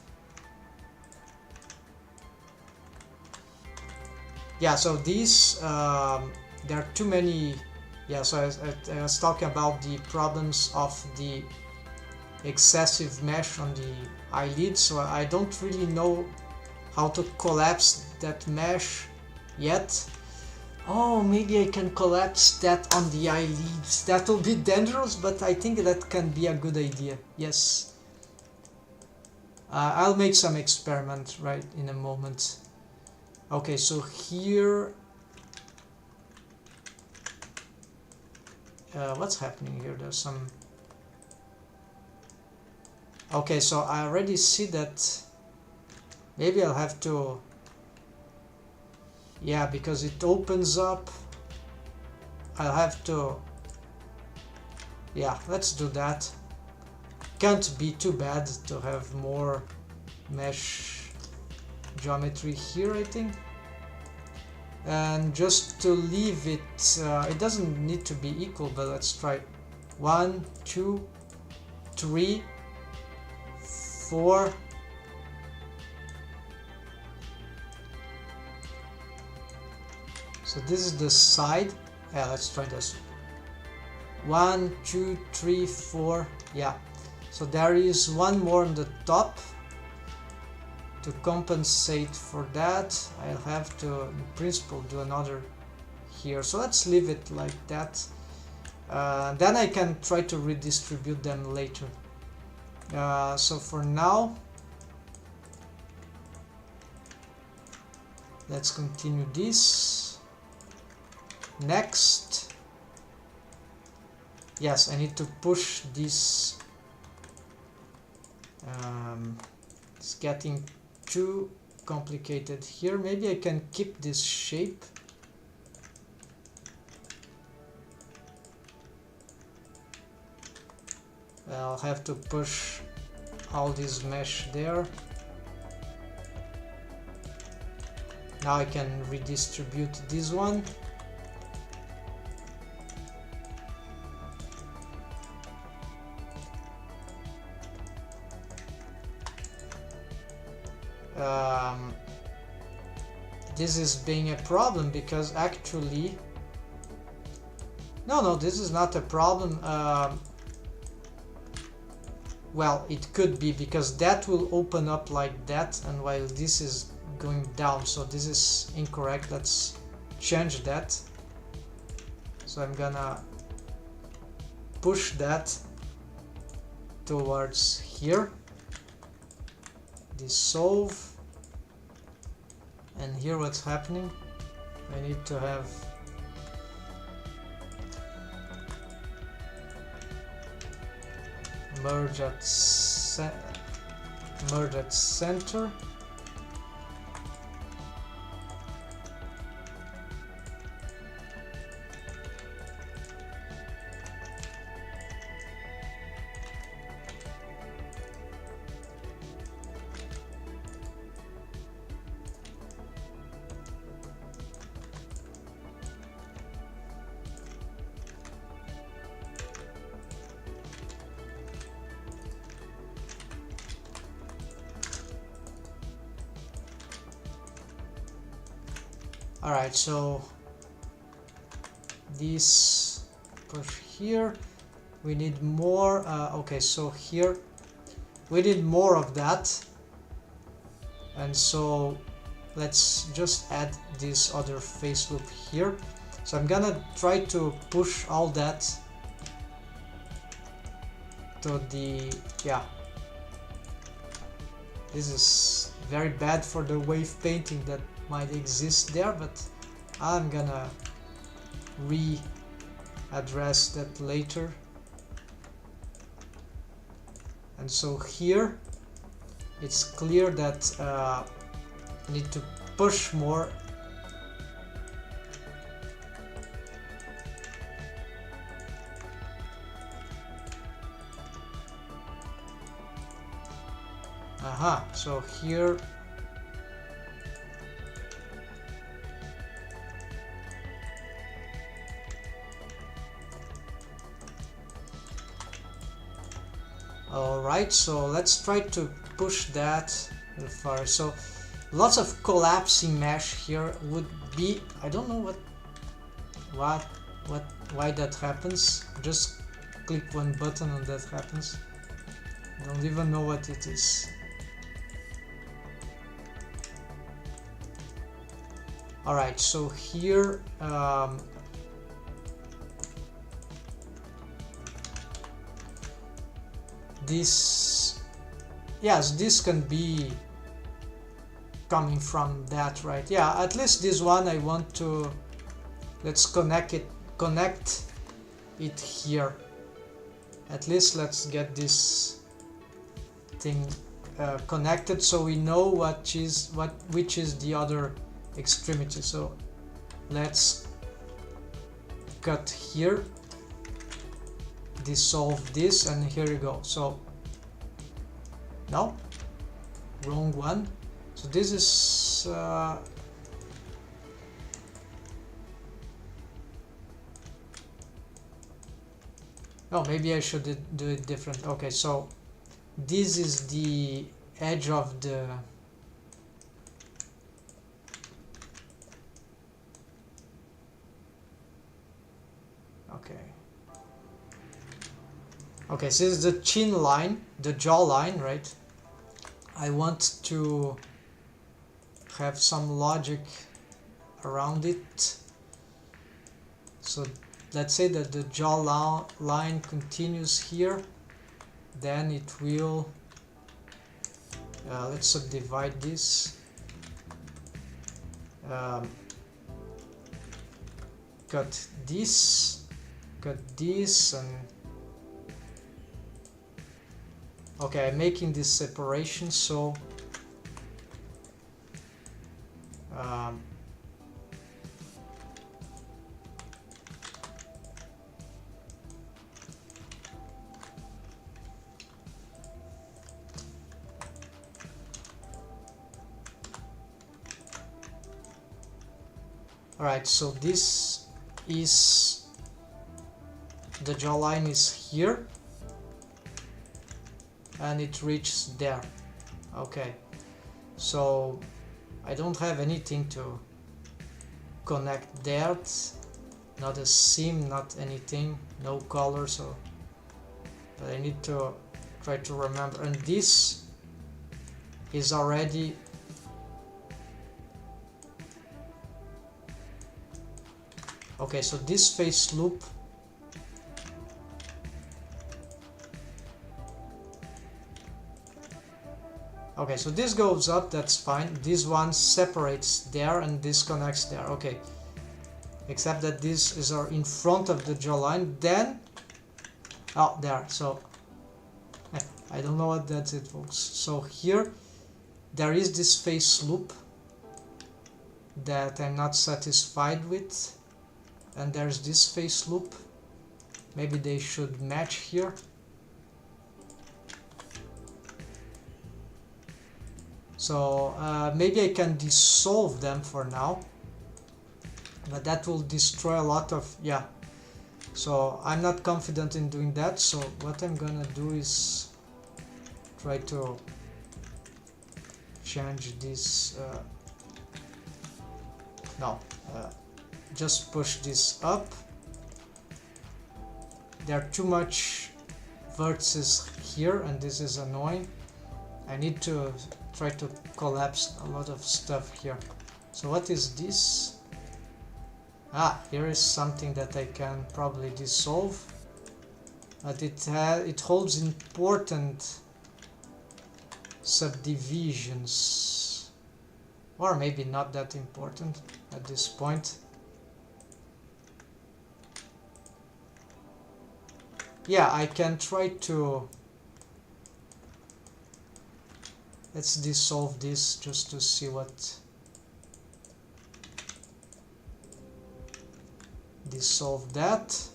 yeah, so these there are too many. Yeah, so I was talking about the problems of the excessive mesh on the eyelid, so I don't really know how to collapse that mesh yet. Oh, maybe I can collapse that on the eyelids. That will be dangerous, but I think that can be a good idea. Yes. I'll make some experiment right in a moment. Okay, so here, what's happening here? There's some. Okay, so I already see that. Maybe I'll have to. Yeah, because it opens up. I'll have to. Yeah, let's do that. Can't be too bad to have more mesh geometry here, I think. And just to leave it, it doesn't need to be equal, but let's try 1, 2, 3, 4. So this is the side. Yeah, let's try this. 1, 2, 3, 4. Yeah. So there is one more on the top. To compensate for that, I'll have to, in principle, do another here. So let's leave it like that. Then I can try to redistribute them later. So for now, let's continue this. Next. Yes, I need to push this. It's getting too complicated here. Maybe I can keep this shape. I'll have to push all this mesh there. Now I can redistribute this one. This is being a problem because actually no, this is not a problem. Well, it could be because that will open up like that, and while this is going down, so this is incorrect. Let's change that. So I'm gonna push that towards here, dissolve, and here what's happening, I need to have merge at center. Alright, so this push here. We need more. Okay, so here we need more of that, and so let's just add this other face loop here. So I'm gonna try to push all that to the, yeah, this is very bad for the wave painting that might exist there, but I'm gonna readdress that later. And so here it's clear that I need to push more. Aha, so here alright, so let's try to push that a little far. So lots of collapsing mesh here would be, I don't know why that happens. Just click one button and that happens. Don't even know what it is. Alright, so here this, yes, this can be coming from that, right? Yeah, at least this one I want to, let's connect it here. At least let's get this thing connected so we know which is the other extremity. So let's cut here, dissolve this, and here you go. So no, wrong one. So this is oh, maybe I should do it different. Okay, so this is the edge of the, okay, so this is the chin line, the jaw line, right? I want to have some logic around it. So let's say that the jaw line continues here, then it will, let's subdivide this, cut this, and okay, I'm making this separation, so alright, so this is, the jawline is here and it reaches there. Okay, so I don't have anything to connect there, not a seam, not anything, no color, so but I need to try to remember. And this is already, okay, so this face loop, okay, so this goes up, that's fine. This one separates there and this connects there, okay. Except that this is in front of the jawline, then, oh, there, so, I don't know what that's it, folks. So here, there is this face loop that I'm not satisfied with, and there's this face loop. Maybe they should match here. So maybe I can dissolve them for now, but that will destroy a lot of, yeah. So I'm not confident in doing that, so what I'm gonna do is try to change this, just push this up, there are too much vertices here, and this is annoying. I need to try to collapse a lot of stuff here. So what is this? Ah, here is something that I can probably dissolve, but it holds important subdivisions, or maybe not that important at this point. Yeah, I can try to... Let's dissolve this just to see what... Dissolve that.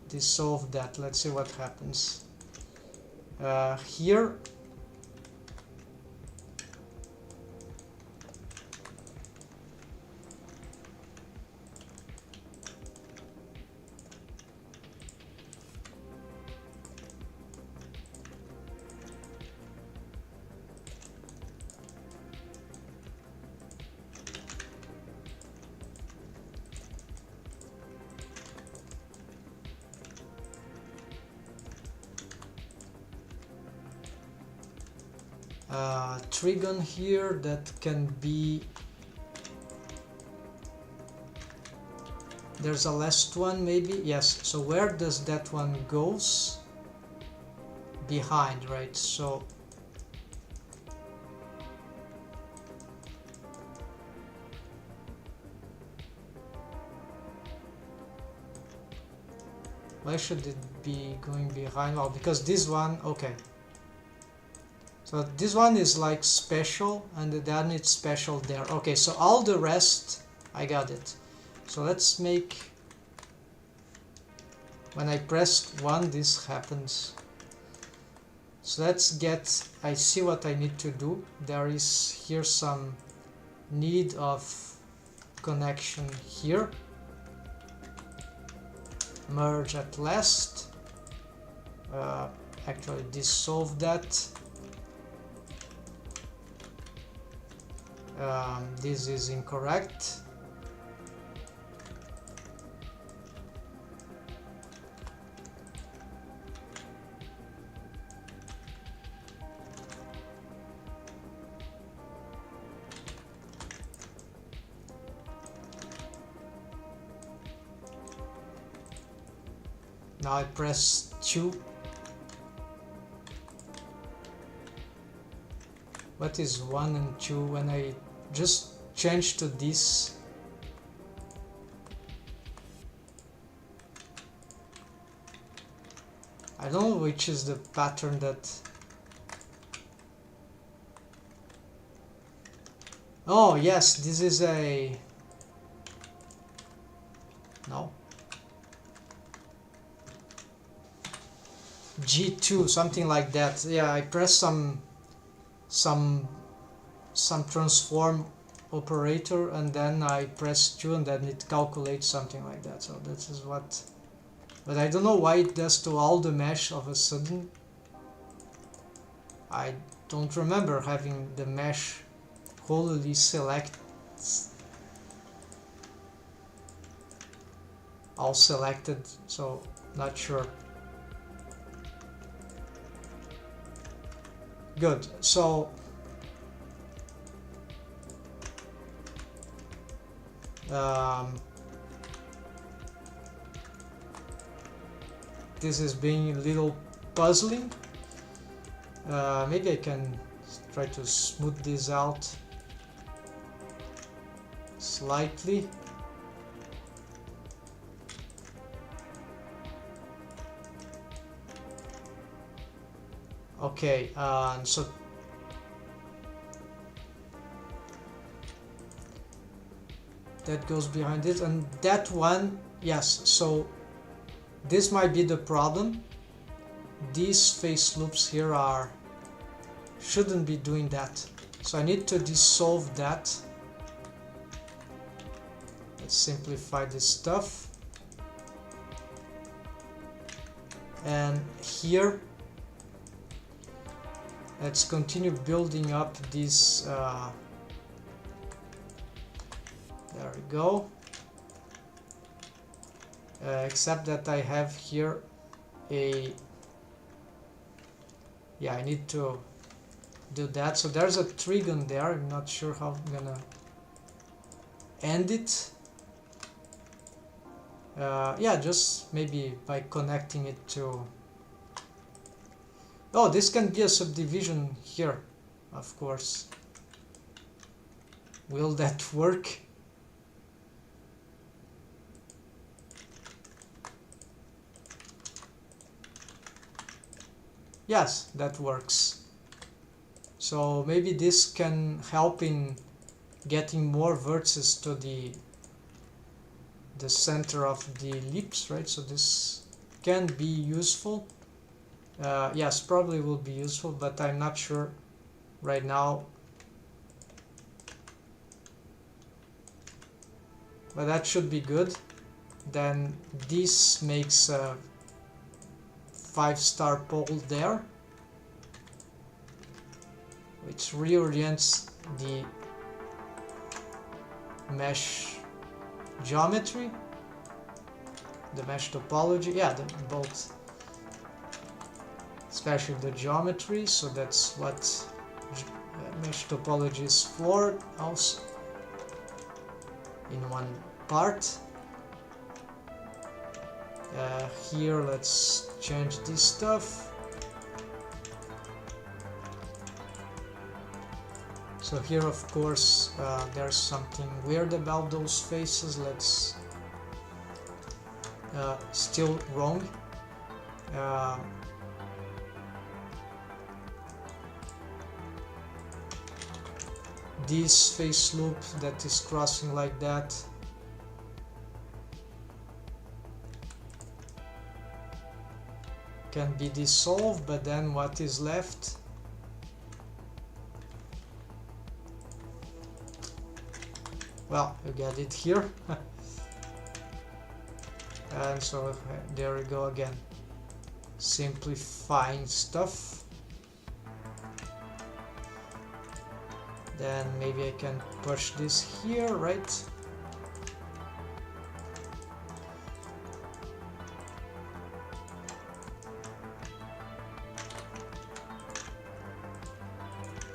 Dissolve that. Let's see what happens. Here. Trigon here that can be... There's a last one maybe? Yes, so where does that one goes? Behind, right? So why should it be going behind? Oh, because this one, okay. So this one is like special, and then it's special there. Okay, so all the rest, I got it. So let's make... When I press 1, this happens. So let's get... I see what I need to do. There is here some need of connection here. Merge at last. Actually dissolve that. This is incorrect. Now I press 2. What is 1 and 2 when I just change to this? I don't know which is the pattern that... Oh yes, this is a... No. G2, something like that. Yeah, I press some transform operator, and then I press 2, and then it calculates something like that. So this is what... But I don't know why it does to all the mesh of a sudden. I don't remember having the mesh wholly all selected, so not sure. Good, so this is being a little puzzling. Maybe I can try to smooth this out slightly. Okay, so that goes behind it, and that one, yes, so this might be the problem. These face loops here shouldn't be doing that, so I need to dissolve that. Let's simplify this stuff, and here let's continue building up this. There we go. except that I have here a, yeah, I need to do that. So there's a trigon there. I'm not sure how I'm gonna end it. Yeah, just maybe by connecting it to, oh, this can be a subdivision here, of course. Will that work? Yes, that works. So maybe this can help in getting more vertices to the center of the ellipse, right? So this can be useful. Yes, probably will be useful, but I'm not sure right now. But that should be good. Then this makes a 5-star pole there, which reorients the mesh geometry, the mesh topology, yeah, both, especially the geometry. So that's what mesh topology is for, also in one part. Here let's change this stuff. So here, of course, there's something weird about those faces. Let's still wrong. This face loop that is crossing like that. Can be dissolved, but then what is left? Well, you get it here. And so there we go again. Simplifying stuff. Then maybe I can push this here, right?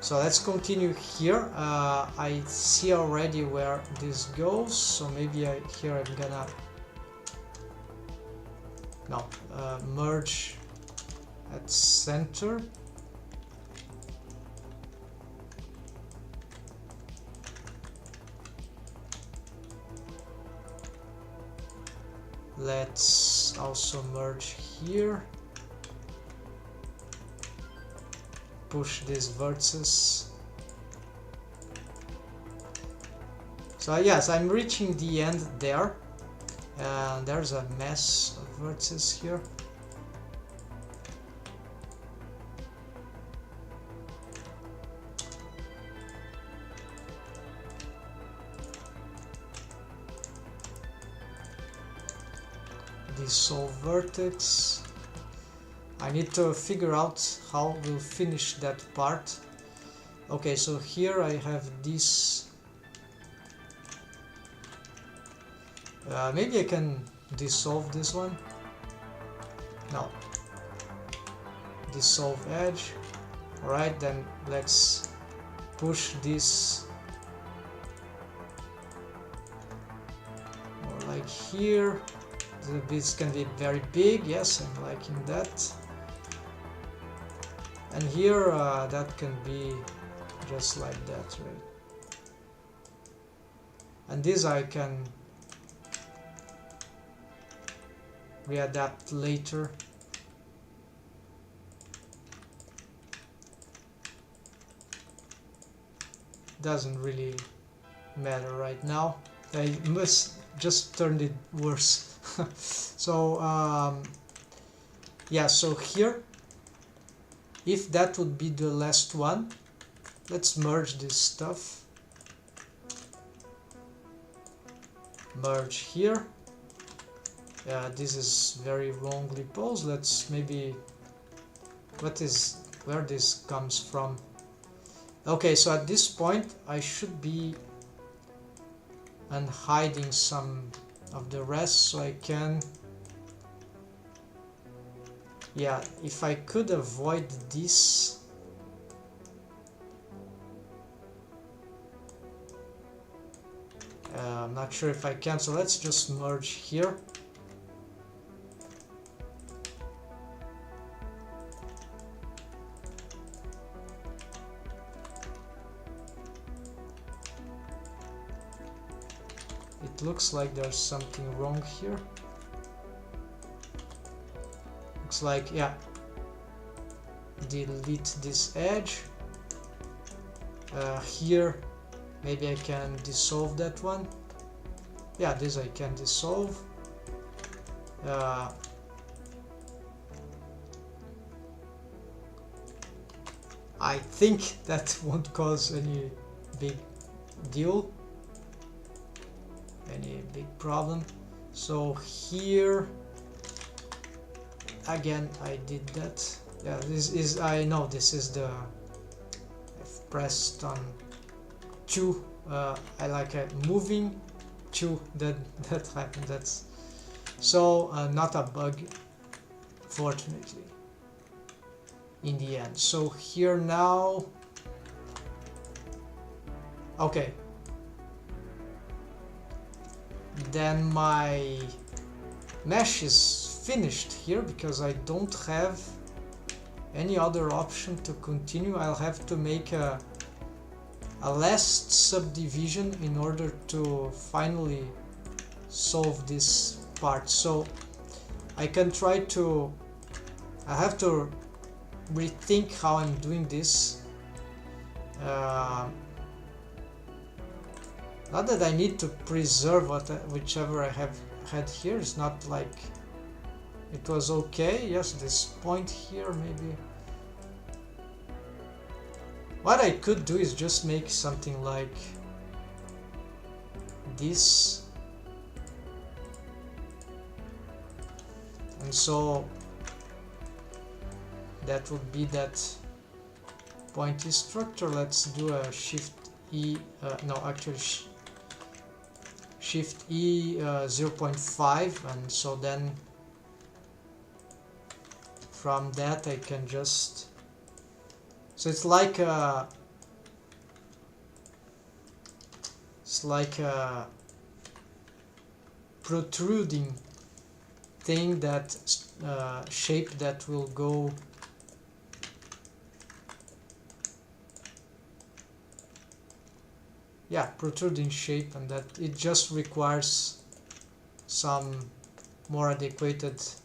So let's continue here. I see already where this goes, so maybe here I'm gonna merge at center. Let's also merge here. Push these vertices. So yes, I'm reaching the end there, and there's a mess of vertices here. Dissolve vertex. I need to figure out how we'll finish that part. Okay, so here I have this. Maybe I can dissolve this one. No. Dissolve edge. Alright, then let's push this more like here. The bits can be very big, yes, I'm liking that. And here that can be just like that, right? And this I can readapt later. Doesn't really matter right now. I must just turn it worse. So yeah, so here, if that would be the last one, let's merge this stuff. Merge here. This is very wrongly posed. Let's maybe, where this comes from. Okay, so at this point I should be unhiding some of the rest, so I can, yeah, if I could avoid this, I'm not sure if I can, so let's just merge here. It looks like there's something wrong here. Looks like, yeah, delete this edge. Here, maybe I can dissolve that one. Yeah, this I can dissolve. I think that won't cause any big deal, any big problem. So here, again, I did that. Yeah, this is, I know this is the, I've pressed on 2, I like moving 2, that happened. That's so not a bug, fortunately, in the end. So here now, okay, then my mesh is finished here because I don't have any other option to continue. I'll have to make a last subdivision in order to finally solve this part. So I can try to, I have to rethink how I'm doing this. Not that I need to preserve whichever I have had here. It's not like it was okay. Yes, this point here maybe. What I could do is just make something like this. And so that would be that pointy structure. Let's do a Shift E, no, actually Shift E 0.5, and so then from that I can just, so it's like a protruding thing, that shape that will go protruding shape, and that it just requires some more adequate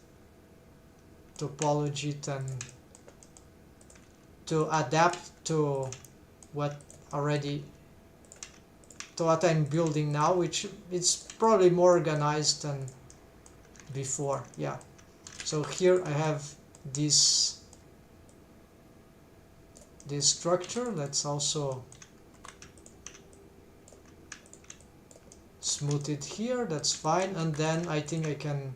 topology than to adapt to what I'm building now, which it's probably more organized than before. Yeah, so here I have this structure. Let's also smooth it here. That's fine. And then I think I can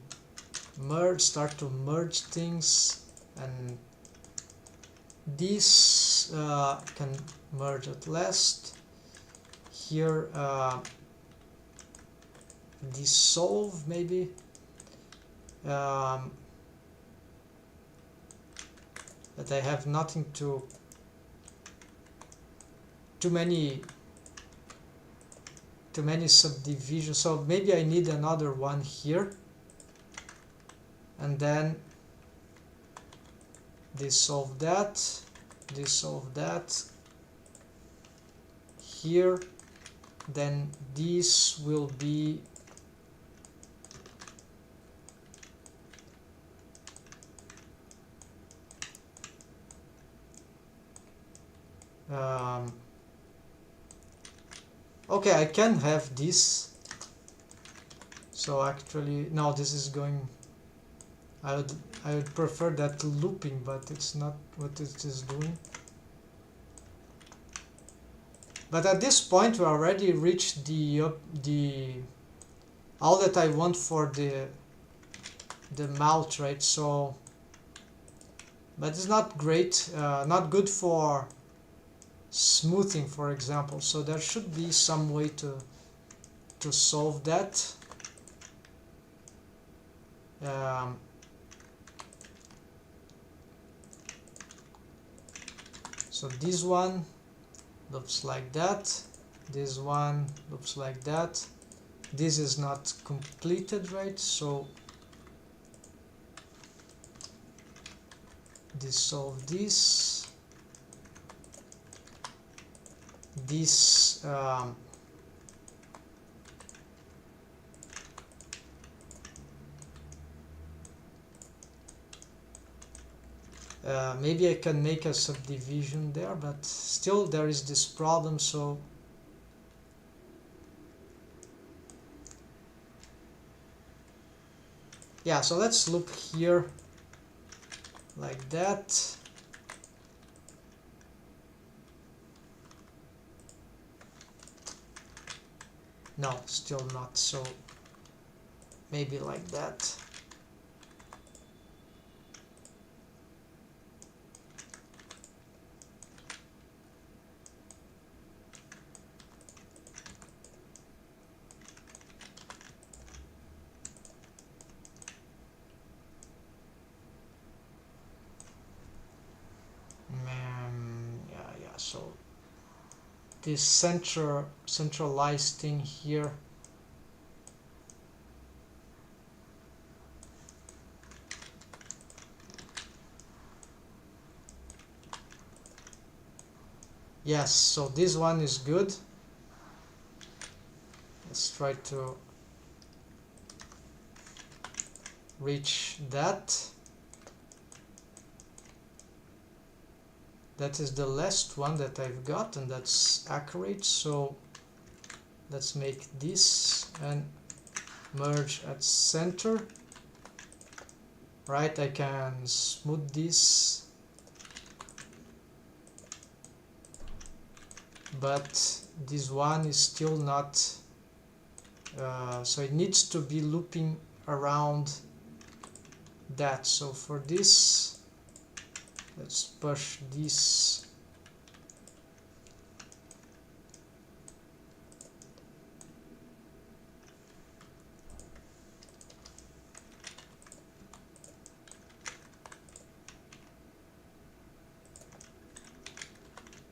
start to merge things, and this can merge at last. Here dissolve maybe. But I have nothing too many subdivisions, so maybe I need another one here, and then dissolve that here. Then this will be okay, I can have this. So actually, no, this is going, I would prefer that looping, but it's not what it is doing. But at this point we already reached the all that I want for the mouth, right? So, but it's not great, not good for smoothing, for example. So there should be some way to solve that. So this one looks like that, this one looks like that. This is not completed, right? So dissolve this. This maybe I can make a subdivision there, but still there is this problem. So yeah, so let's loop here like that. No, still not. So maybe like that. Yeah, so this centralized thing here, yes, so this one is good. Let's try to reach that. That is the last one that I've got, and that's accurate. So let's make this and merge at center. Right, I can smooth this, but this one is still not, so it needs to be looping around that. So for this, let's push this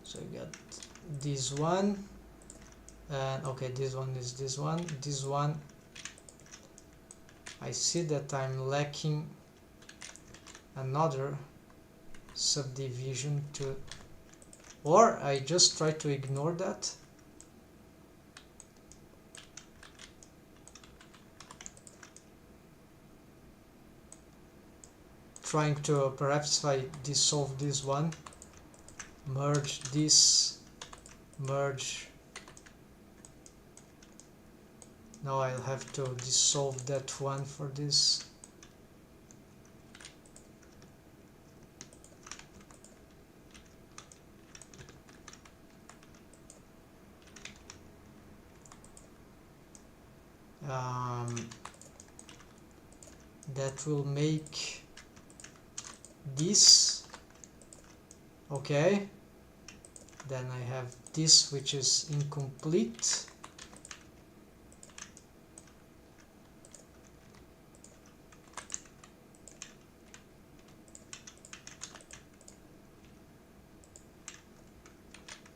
so I got this one, and okay, this one is this one. I see that I'm lacking another subdivision to, or I just try to ignore that. Trying to, perhaps if I dissolve this one, merge this, merge. Now I'll have to dissolve that one for this. That will make this. Okay, then I have this, which is incomplete.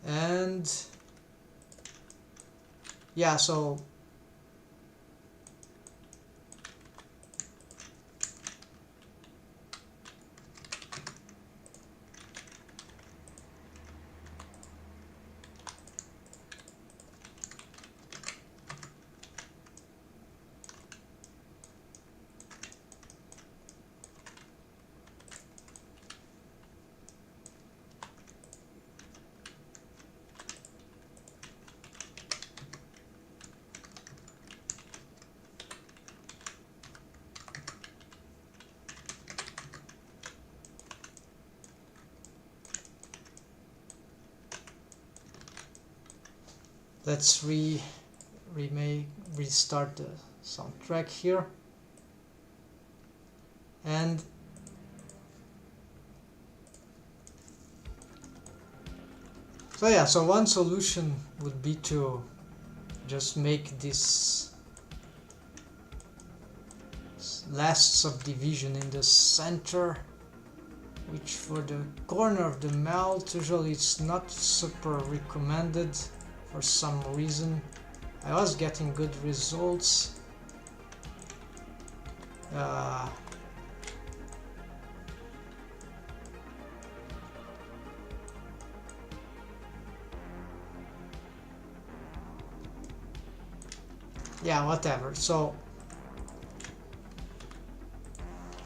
And yeah, so let's restart the soundtrack here. And so yeah, so one solution would be to just make this last subdivision in the center, which for the corner of the mouth usually it's not super recommended for some reason. I was getting good results. Yeah, whatever. So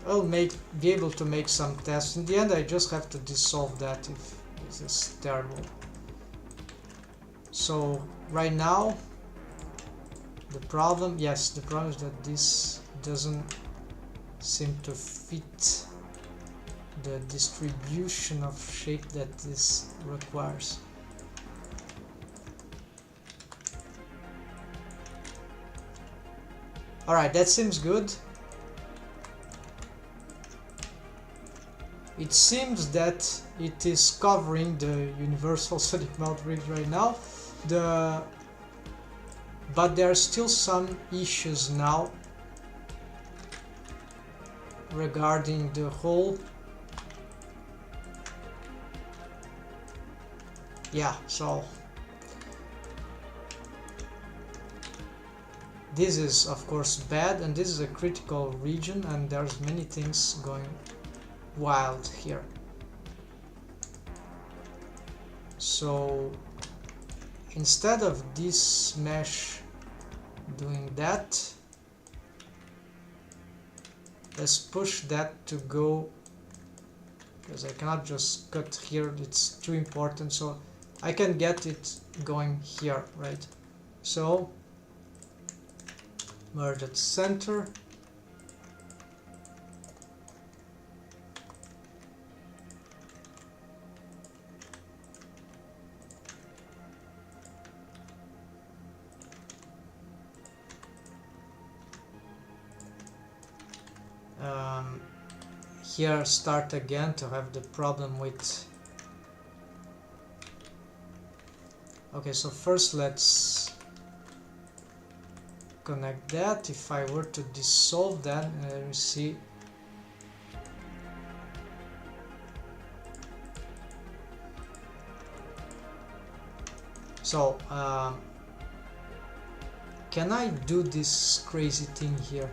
I'll be able to make some tests. In the end, I just have to dissolve that if this is terrible. So right now, the problem is that this doesn't seem to fit the distribution of shape that this requires. Alright, that seems good. It seems that it is covering the universal solid mouth rig right now. But there are still some issues now regarding the hole. Yeah, so this is of course bad, and this is a critical region, and there's many things going wild here. So instead of this mesh doing that, let's push that to go, because I cannot just cut here, it's too important, so I can get it going here, right? So merge at center. Here start again to have the problem with. Okay, so first let's connect that. If I were to dissolve that, let me see. So can I do this crazy thing here?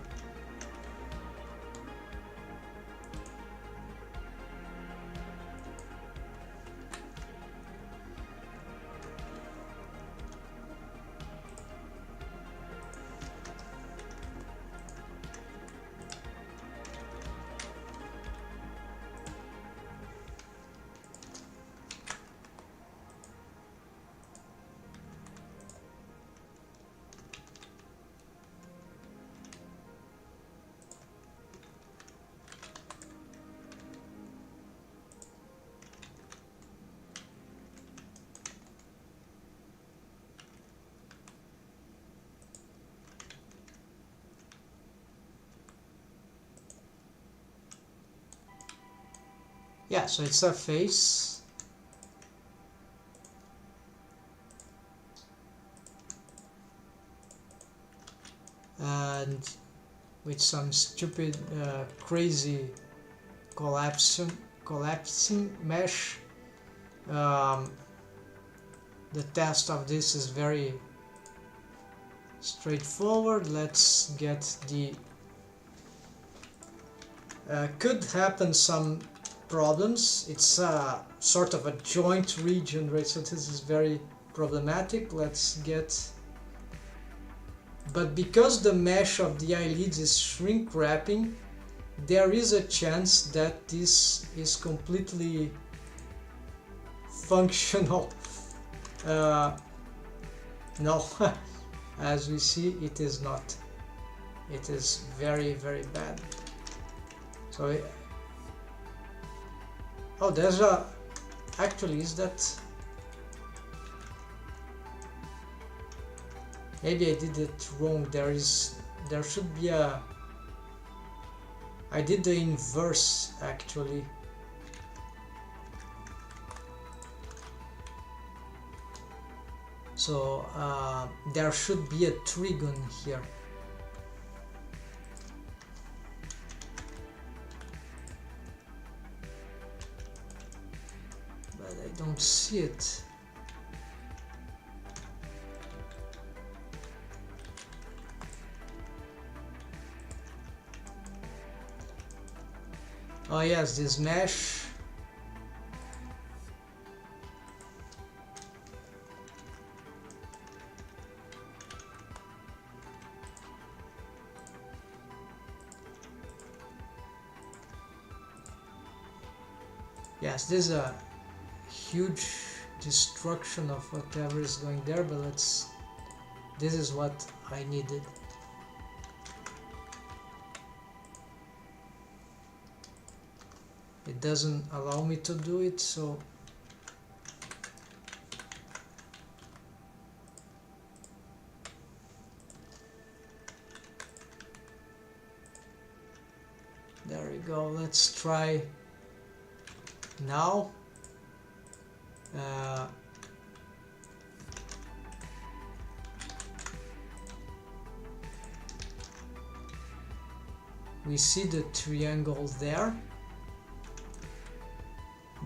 Yeah, so it's a face. And with some stupid, crazy collapsing mesh. The test of this is very straightforward. Let's get the... could happen some problems. It's sort of a joint region, right? So this is very problematic. Let's get... But because the mesh of the eyelids is shrink wrapping, there is a chance that this is completely functional. No, as we see, it is not. It is very, very bad. So oh, there's a... Actually, is that... Maybe I did it wrong. There should be a... I did the inverse, actually. So, there should be a trigon here. don't see it. Oh yes, this mesh. Yes, this is a huge destruction of whatever is going there, but this is what I needed. It doesn't allow me to do it, so there we go. Let's try now. We see the triangle there,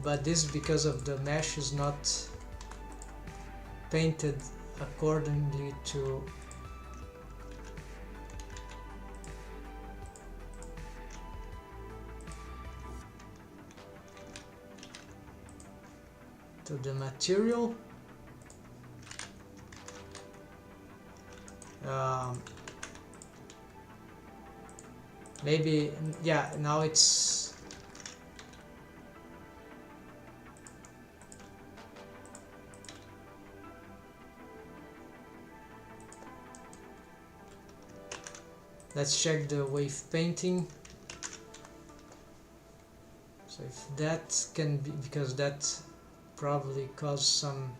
but this is because of the mesh is not painted accordingly to the material. Maybe, yeah, now it's let's check the wave painting. So if that can be, because that probably caused some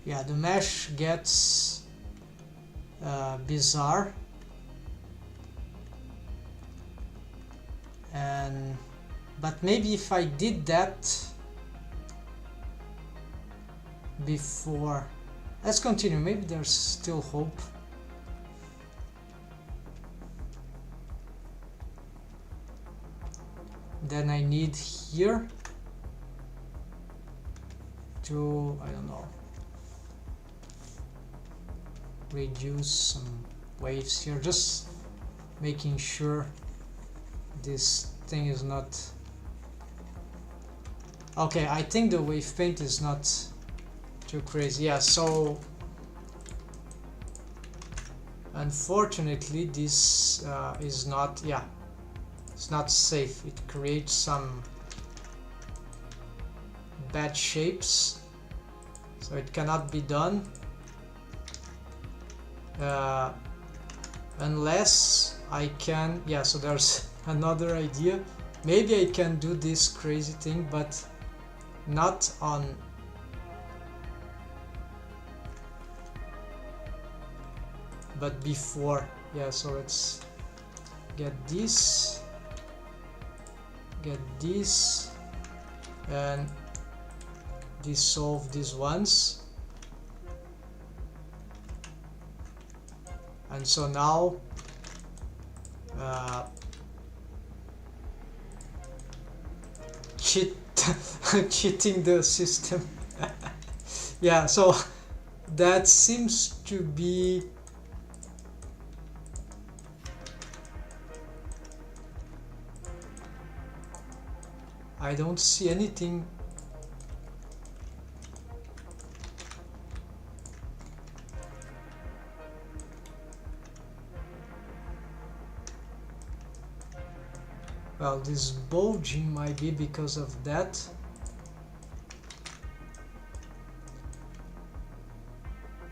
yeah, the mesh gets bizarre, and but maybe if I did that before, let's continue, maybe there's still hope. Then I need here to, I don't know, reduce some waves here, just making sure this thing is not okay. I think the wave paint is not too crazy. Yeah, so unfortunately this is not, yeah, it's not safe. It creates some bad shapes, so it cannot be done unless I can, yeah, so there's another idea. Maybe I can do this crazy thing, but not on but before. Yeah, so let's get this and dissolve these ones. And so now cheating the system. Yeah, so that seems to be I don't see anything. Well, this bulging might be because of that.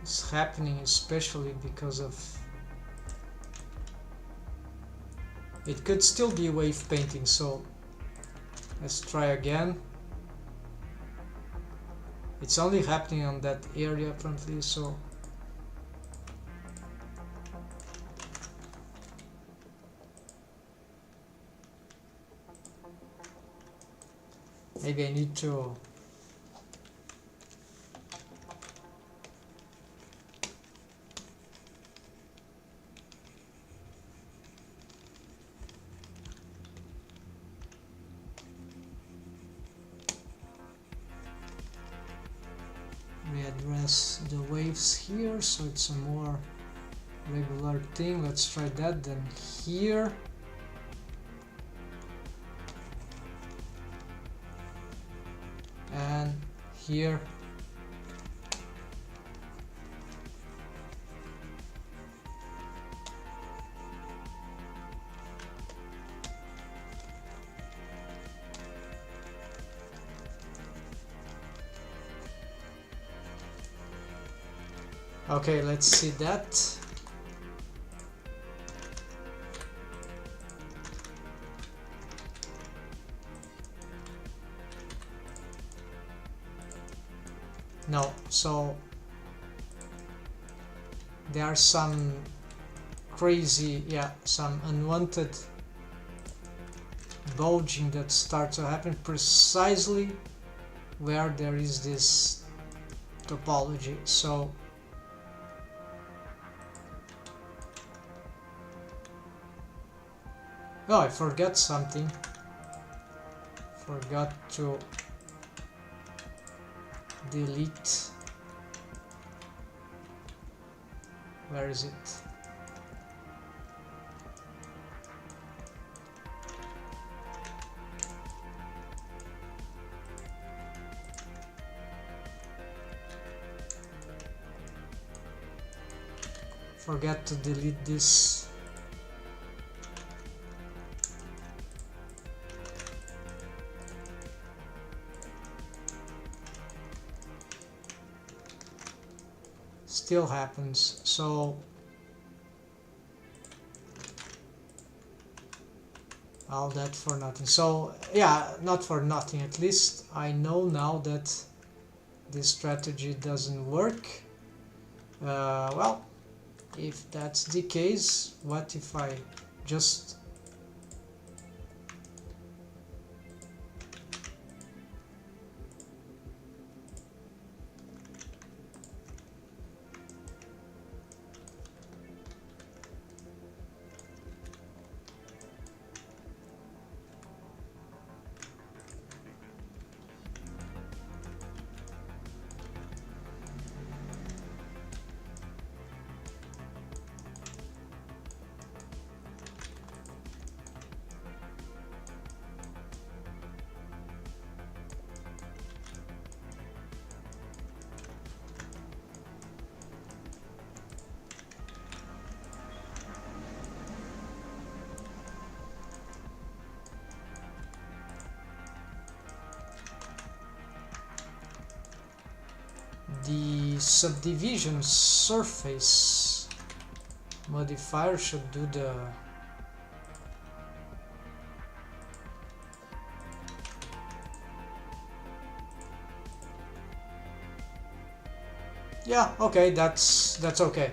It's happening especially because of... It could still be wave painting, so let's try again. It's only happening on that area apparently, so maybe I need to readdress the waves here so it's a more regular thing. Let's try that. Then here, and here. Okay, let's see that. No, so there are some crazy, some unwanted bulging that starts to happen precisely where there is this topology. So oh, I forgot something. Forgot to delete. Where is it? Forget to delete this. Still happens, so all that for nothing. So yeah, not for nothing, at least I know now that this strategy doesn't work. Well, if that's the case, what if I just the subdivision surface modifier should do the okay, that's okay.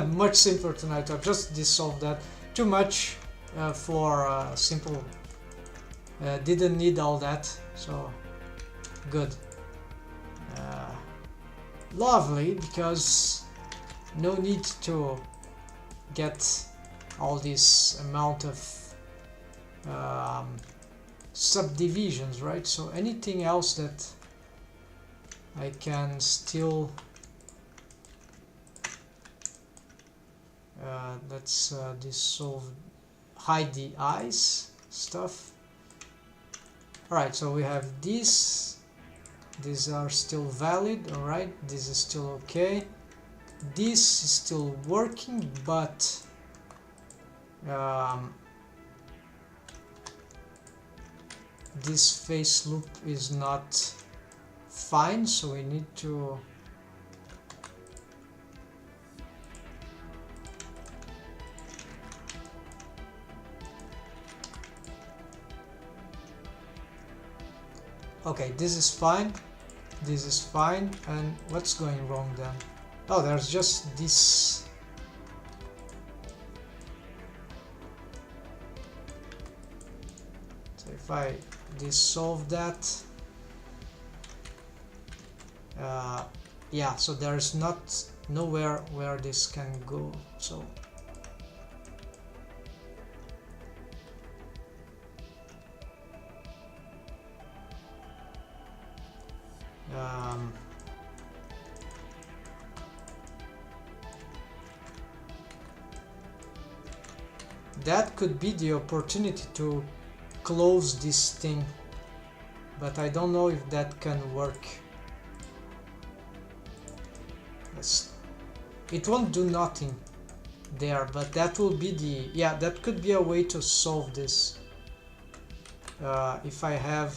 Much simpler than I thought. Just dissolve that. Too much for simple. Didn't need all that, so good. Lovely, because no need to get all this amount of subdivisions, right? So anything else that I can still let's dissolve, hide the eyes stuff. Alright, so we have this. These are still valid. Alright, this is still okay. This is still working, but this face loop is not fine, so we need to okay, this is fine. this is fine. And what's going wrong then? Oh, there's just this. So if I dissolve that, yeah, so there's not nowhere where this can go. So that could be the opportunity to close this thing, but I don't know if that can work. It won't do nothing there, but that will be the, yeah, that could be a way to solve this. If I have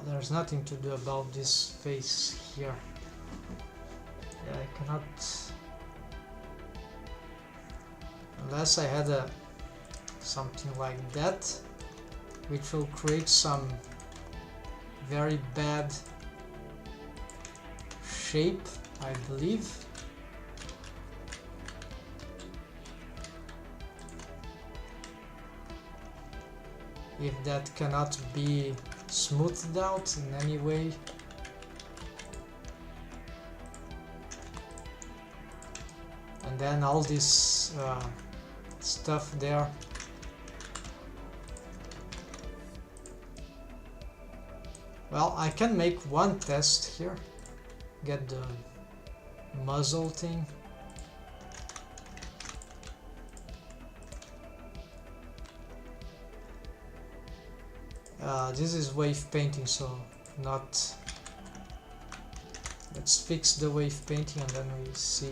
there's nothing to do about this face here. Yeah, I cannot, unless I had a something like that, which will create some very bad shape, I believe. If that cannot be smoothed out in any way. And then all this stuff there. Well, I can make one test here. Get the muzzle thing. This is wave painting, so not. Let's fix the wave painting and then we see.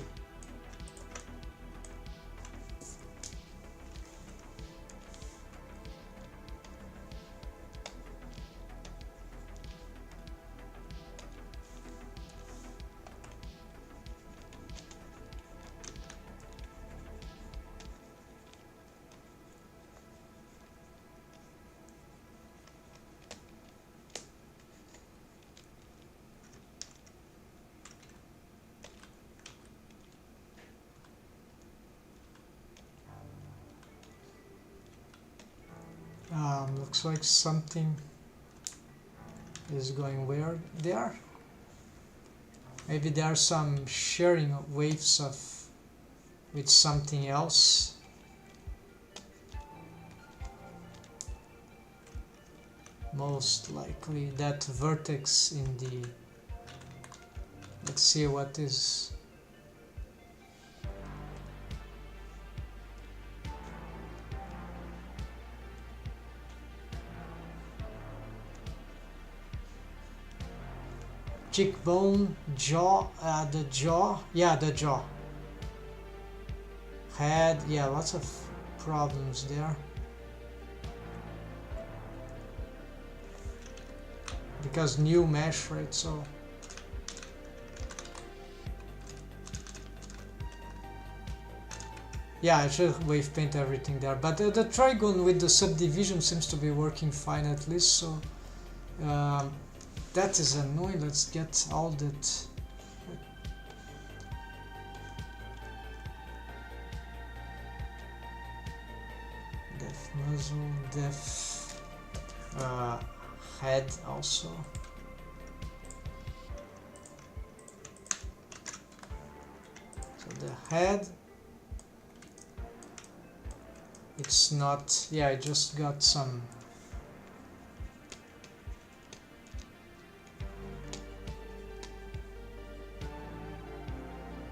Looks like something is going weird there. Maybe there are some sharing of waves of with something else. Most likely that vertex in the, let's see what is. Cheekbone, jaw, the jaw, yeah, the jaw. Head, yeah, lots of problems there. Because new mesh, right, so. Yeah, I should wave paint everything there, but the trigon with the subdivision seems to be working fine at least, so. That is annoying. Let's get all that. Def muzzle, def head also. So the head. it's not, yeah, I just got some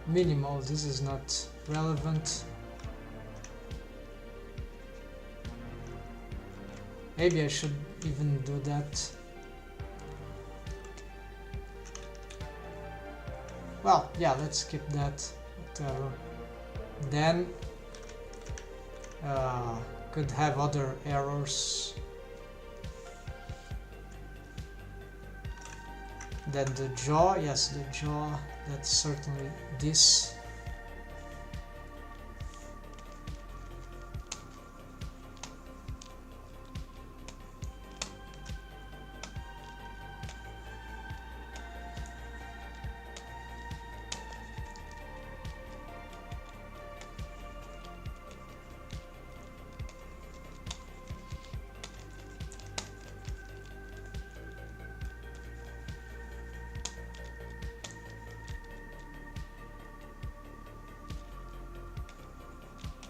minimal. This is not relevant. Maybe I should even do that. Well, yeah, let's skip that, whatever. Then could have other errors. Then the jaw, yes, the jaw, that's certainly this.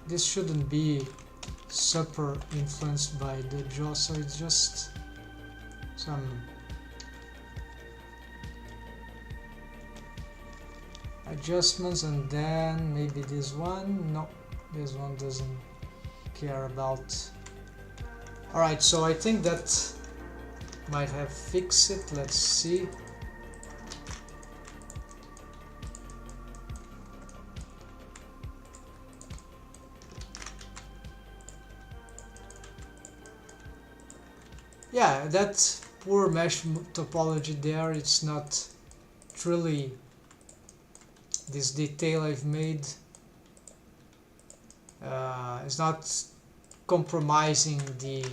This shouldn't be super influenced by the jaw, so it's just some adjustments, and then maybe this one. No, this one doesn't care about. Alright, so I think that might have fixed it. Let's see. Yeah, that poor mesh topology there, it's not truly this detail I've made. It's not compromising the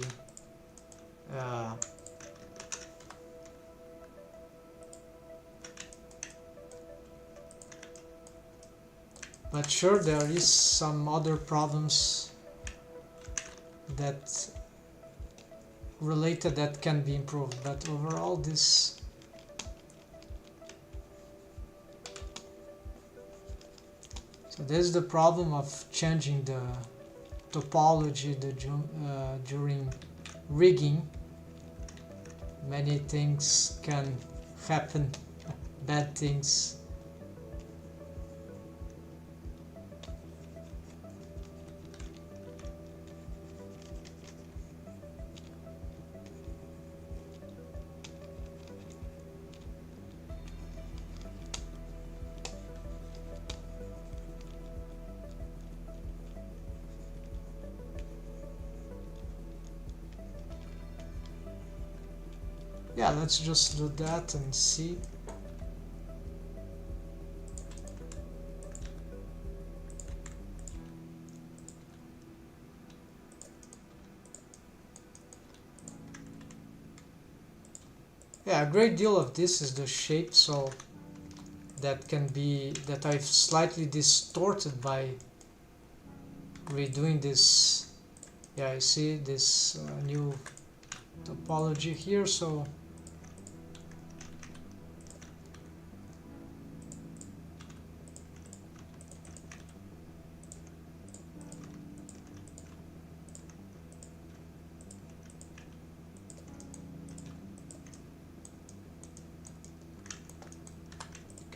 but sure, there is some other problems that related that can be improved, but overall this so there's the problem of changing the topology during rigging. Many things can happen, bad things. Yeah, let's just do that and see. Yeah, a great deal of this is the shape, so that can be that I've slightly distorted by redoing this. Yeah, I see this new topology here, so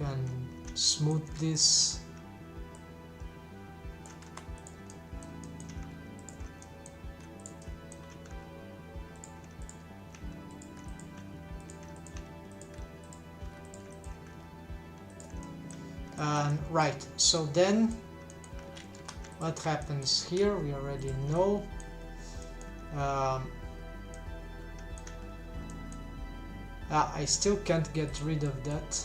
can smooth this. Right, so then what happens here we already know. I still can't get rid of that.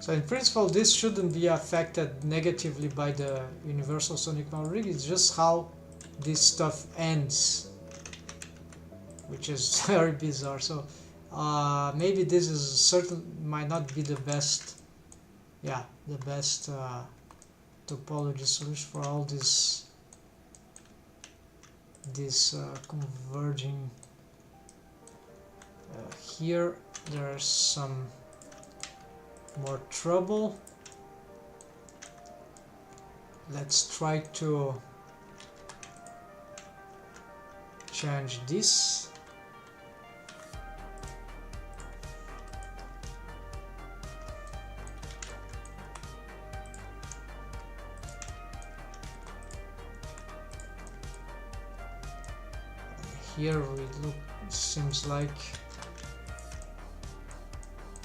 So in principle, this shouldn't be affected negatively by the universal sonic boundary. It's just how this stuff ends, which is very bizarre. So maybe this is might not be the best, yeah, the best topology solution for all this converging. Here there's some more trouble. Let's try to change this. Here seems like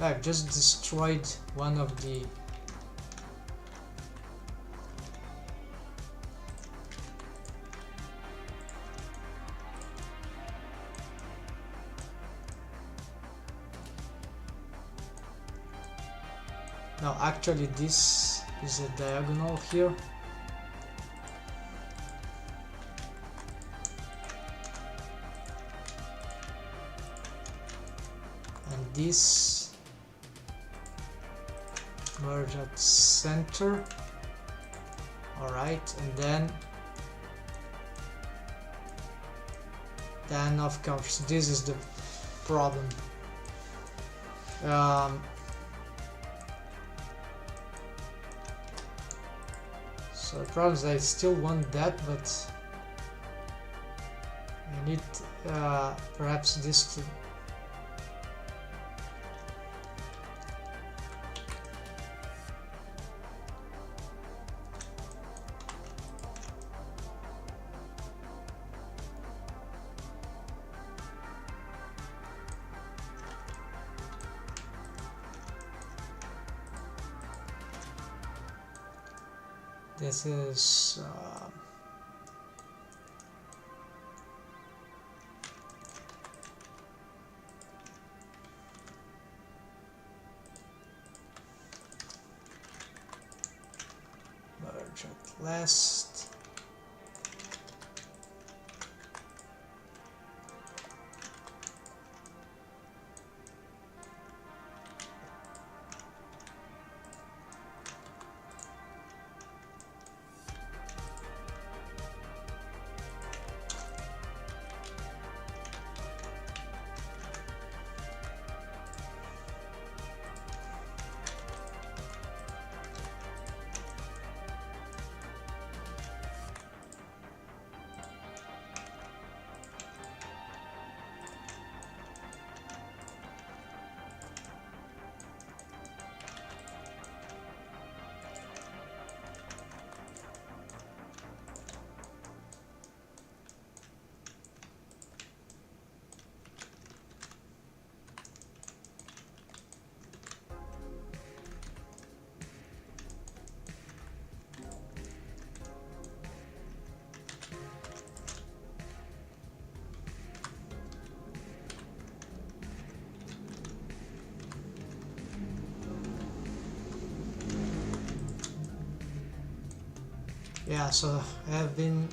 I've just destroyed one of the now actually this is a diagonal here. And this merge at center. Alright, and then of course this is the problem. So the problem is I still want that, but I need perhaps this to this is merge at last. Yeah, so I have been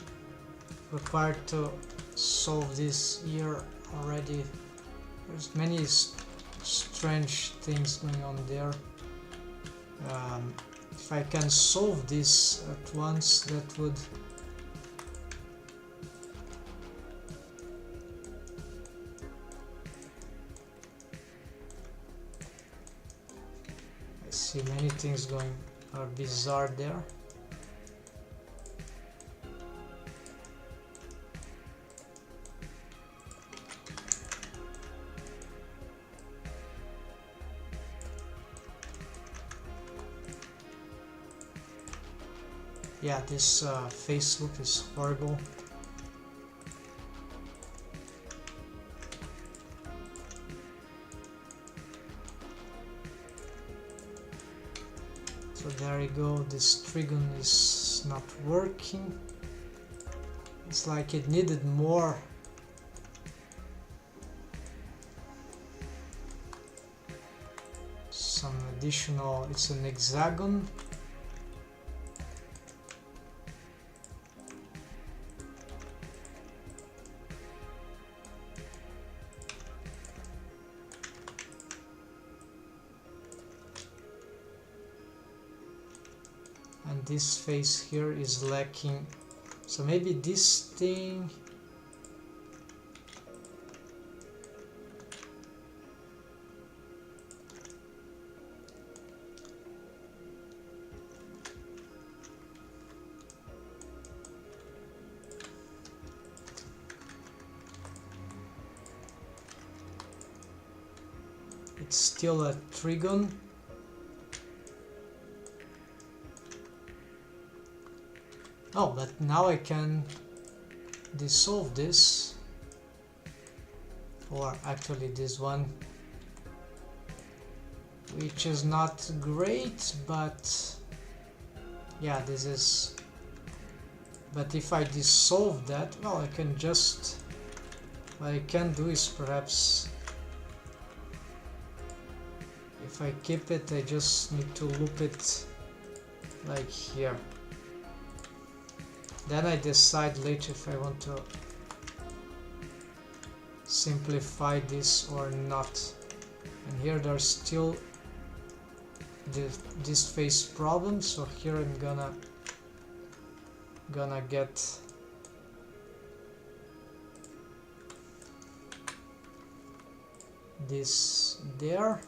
required to solve this here already. There's many strange things going on there. If I can solve this at once, that would I see many things are bizarre there. Yeah, this face loop is horrible. So there you go, this trigon is not working. It's like it needed more. Some additional, it's an hexagon. And this face here is lacking, so maybe this thing. It's still a trigon. Oh, but now I can dissolve this, or actually this one, which is not great, but yeah, this is. But if I dissolve that, well, I can just, what I can do is perhaps, if I keep it, I just need to loop it like here. Then I decide later if I want to simplify this or not. And here there's still this face problem, so here I'm gonna get this there.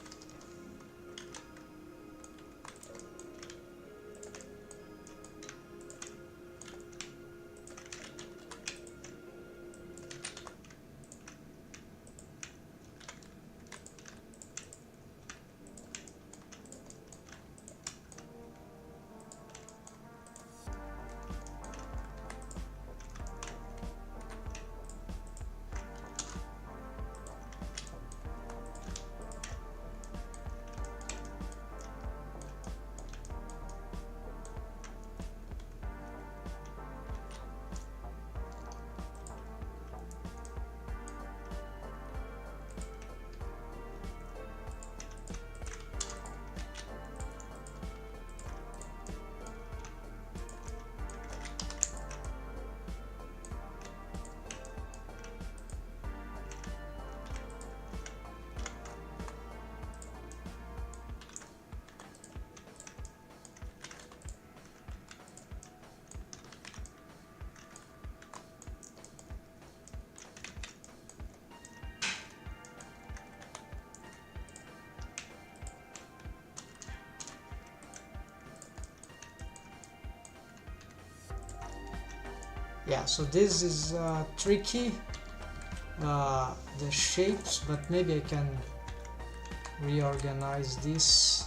Yeah, so this is tricky, the shapes, but maybe I can reorganize this.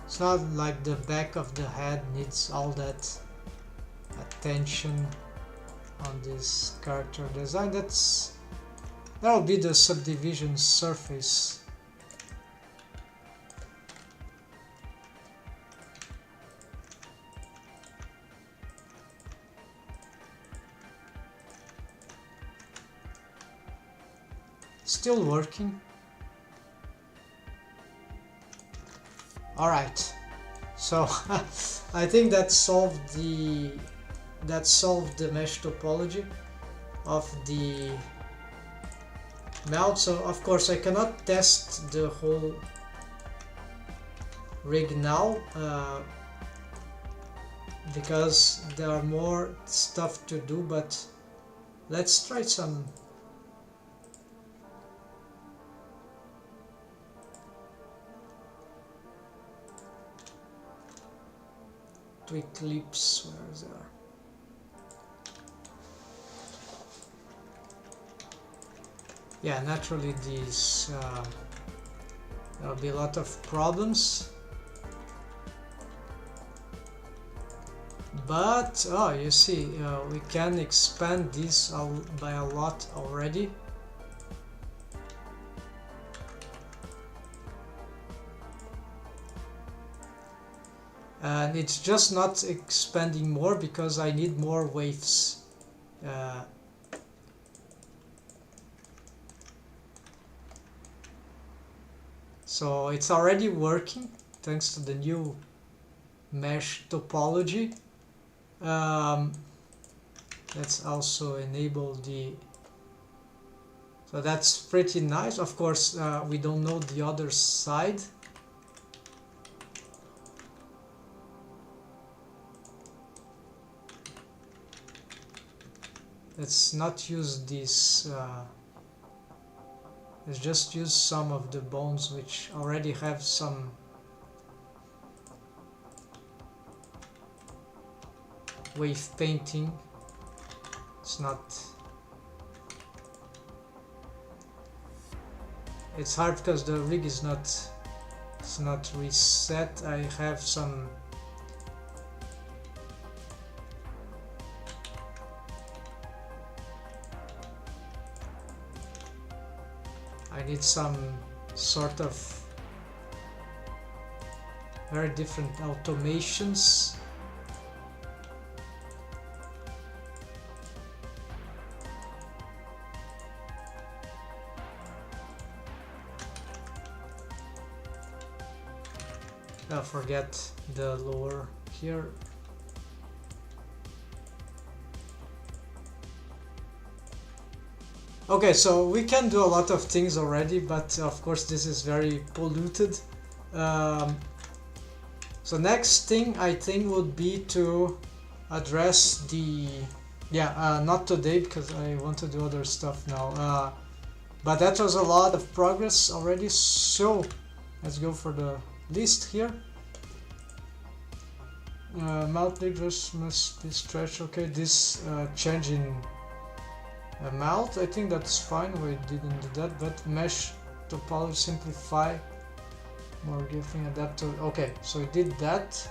It's not like the back of the head needs all that attention on this character design. That'll be the subdivision surface. Still working. Alright, so I think that solved the mesh topology of the melt. So of course I cannot test the whole rig now because there are more stuff to do, but let's try some. Quick lips, where is there? Yeah, naturally these there'll be a lot of problems. But, oh, you see, we can expand this by a lot already. And it's just not expanding more because I need more waves. So it's already working thanks to the new mesh topology. Let's also enable the... So that's pretty nice. Of course, we don't know the other side. Let's not use this. Let's just use some of the bones which already have some wave painting. It's hard because the rig is not reset. I have some I need some sort of very different automations. Forget the lower here. Okay, so we can do a lot of things already, but of course this is very polluted. So next thing I think would be to address the... not today because I want to do other stuff now. But that was a lot of progress already, so let's go for the list here. Mount just must be stretched. Okay, this change in mount, I think that's fine. We didn't do that, but mesh topology simplify, more giving adapter. Okay, so we did that,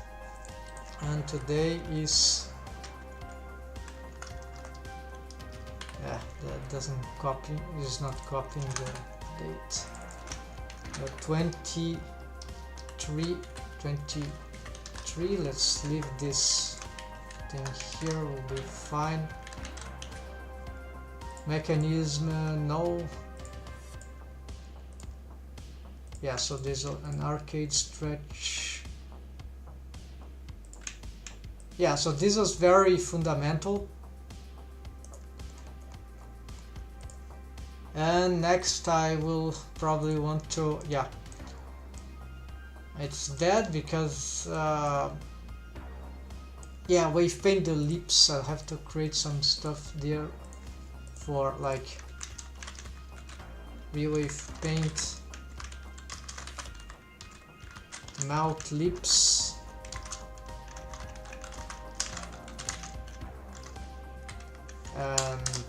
and today is that doesn't copy. It is not copying the date. 23. Let's leave this thing here, will be fine. Mechanism, no. Yeah, so there's an arcade stretch. Yeah, so this was very fundamental. And next I will probably want to, it's dead because wave paint the lips. I'll have to create some stuff there for like re-wave paint mouth lips. And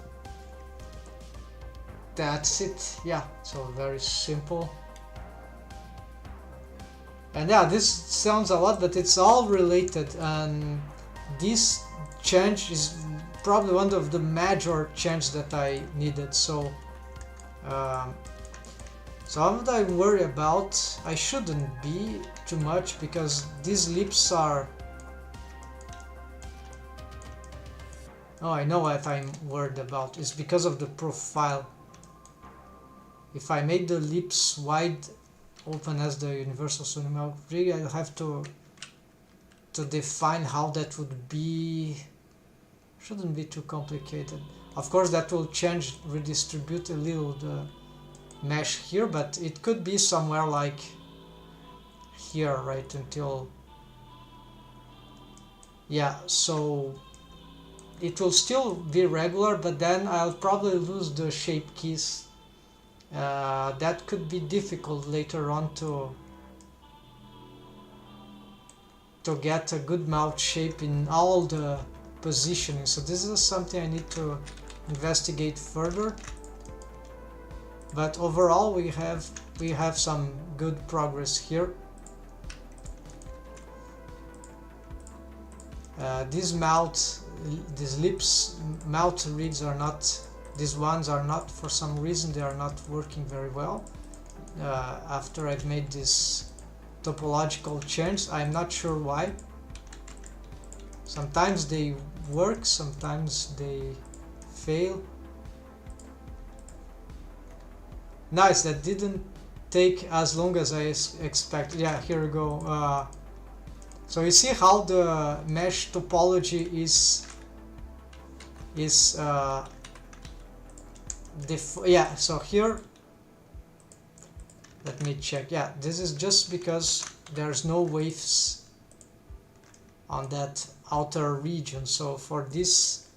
that's it. Yeah, so very simple. And yeah, this sounds a lot, but it's all related, and this change is probably one of the major changes that I needed. So so what I worry about, I shouldn't be too much, because these lips are... Oh, I know what I'm worried about. It's because of the profile. If I make the lips wide open as the universal cinematic rig, I'll have to define how that would be. Shouldn't be too complicated. Of course that will change, redistribute a little the mesh here, but it could be somewhere like here, right, until... Yeah, so it will still be regular, but then I'll probably lose the shape keys. That could be difficult later on to get a good mouth shape in all the positioning. So this is something I need to investigate further. But overall we have some good progress here. These lips mouth reads are not, these ones are not, for some reason they are not working very well after I've made this topological change. I'm not sure why. Sometimes they work, sometimes they fail. Nice, that didn't take as long as I expected. Yeah, here we go. So you see how the mesh topology is yeah, so here, let me check. Yeah, this is just because there's no waves on that outer region. So for this,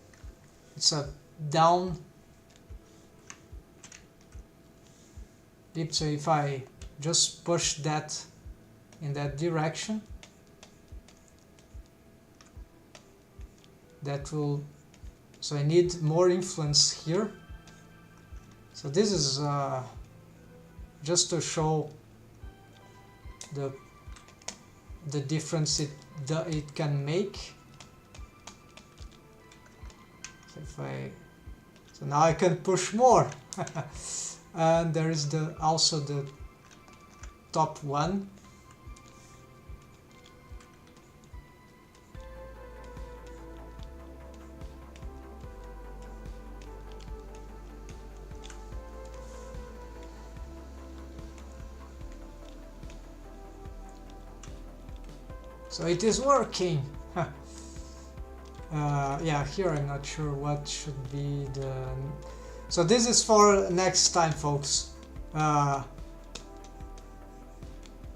it's a down dip. So if I just push that in that direction, that will, so I need more influence here. So this is just to show the difference it can make. So so now I can push more. And there is also the top one. So it is working. Yeah, here I'm not sure what should be the... So this is for next time, folks.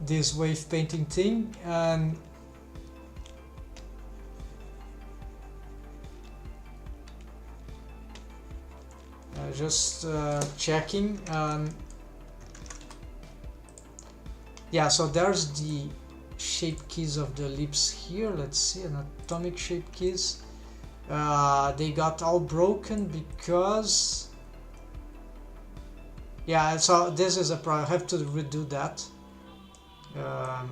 This wave painting thing, and just checking. Yeah, so there's the shape keys of the lips here. Let's see, anatomic shape keys. They got all broken because, yeah, so this is a problem. I have to redo that. I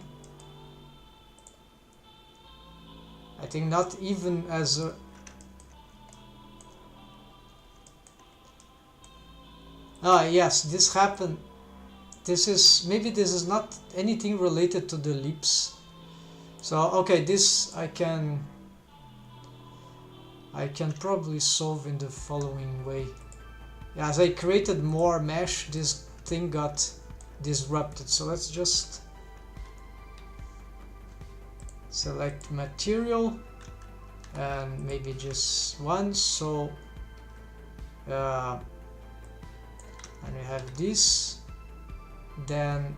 think not even as a... yes, this happened. This is not anything related to the lips. So okay, this I can probably solve in the following way. Yeah, as I created more mesh, this thing got disrupted. So let's just select material and maybe just one. So and we have this. Then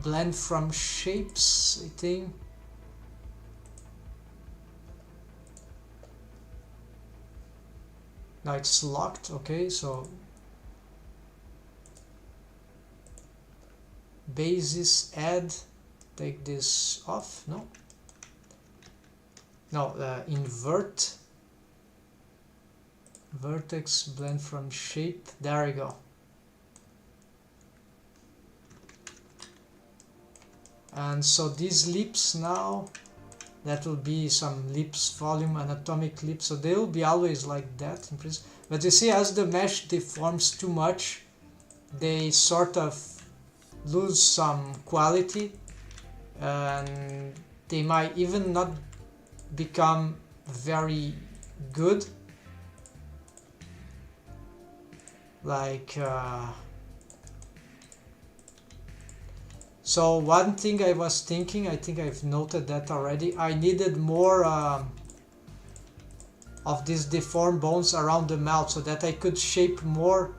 blend from shapes, I think. Now it's locked. Okay, so basis, add, take this off. No, invert, vertex, blend from shape. There we go. And so these lips now, that will be some lips, volume, anatomic lips. So they will be always like that in principle. But you see, as the mesh deforms too much, they sort of lose some quality, and they might even not become very good. Like so one thing I was thinking, I think I've noted that already, I needed more of these deformed bones around the mouth so that I could shape more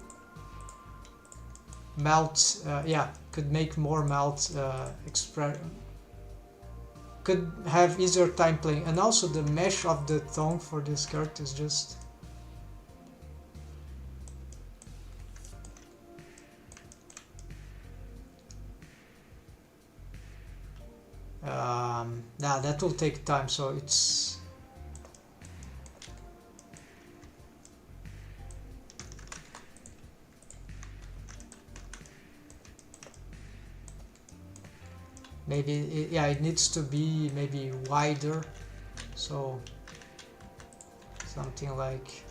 mouth, yeah, could make more mouth expression, could have easier time playing. And also the mesh of the tongue for this skirt is just... Now that will take time, so it's maybe yeah, it needs to be maybe wider, so something like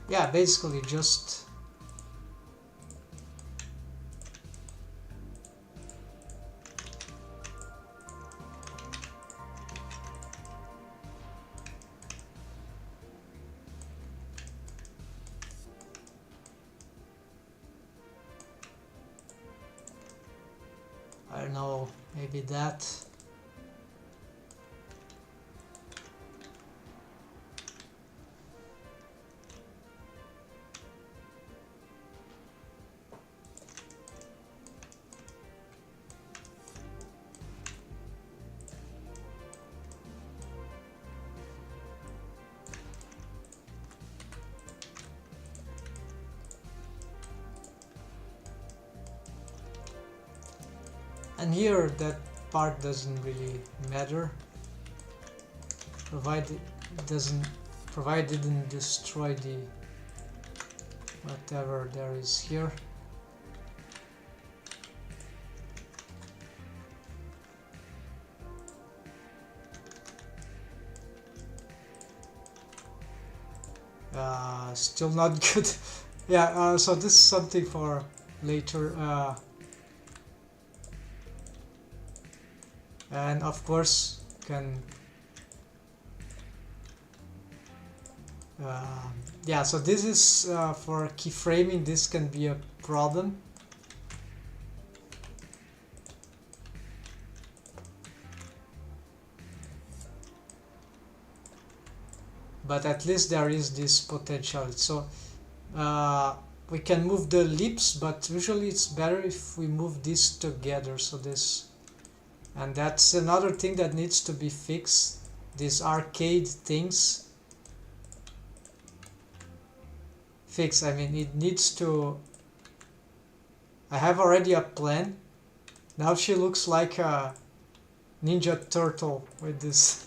yeah, basically just I don't know, maybe that. And here that part doesn't really matter, provided it didn't destroy the whatever there is here. Still not good. Yeah, so this is something for later. And of course can yeah, so this is for keyframing. This can be a problem, but at least there is this potential. So we can move the lips, but usually it's better if we move this together. So this, and that's another thing that needs to be fixed, these arcade things. I mean, it needs to, I have already a plan. Now she looks like a Ninja Turtle with this.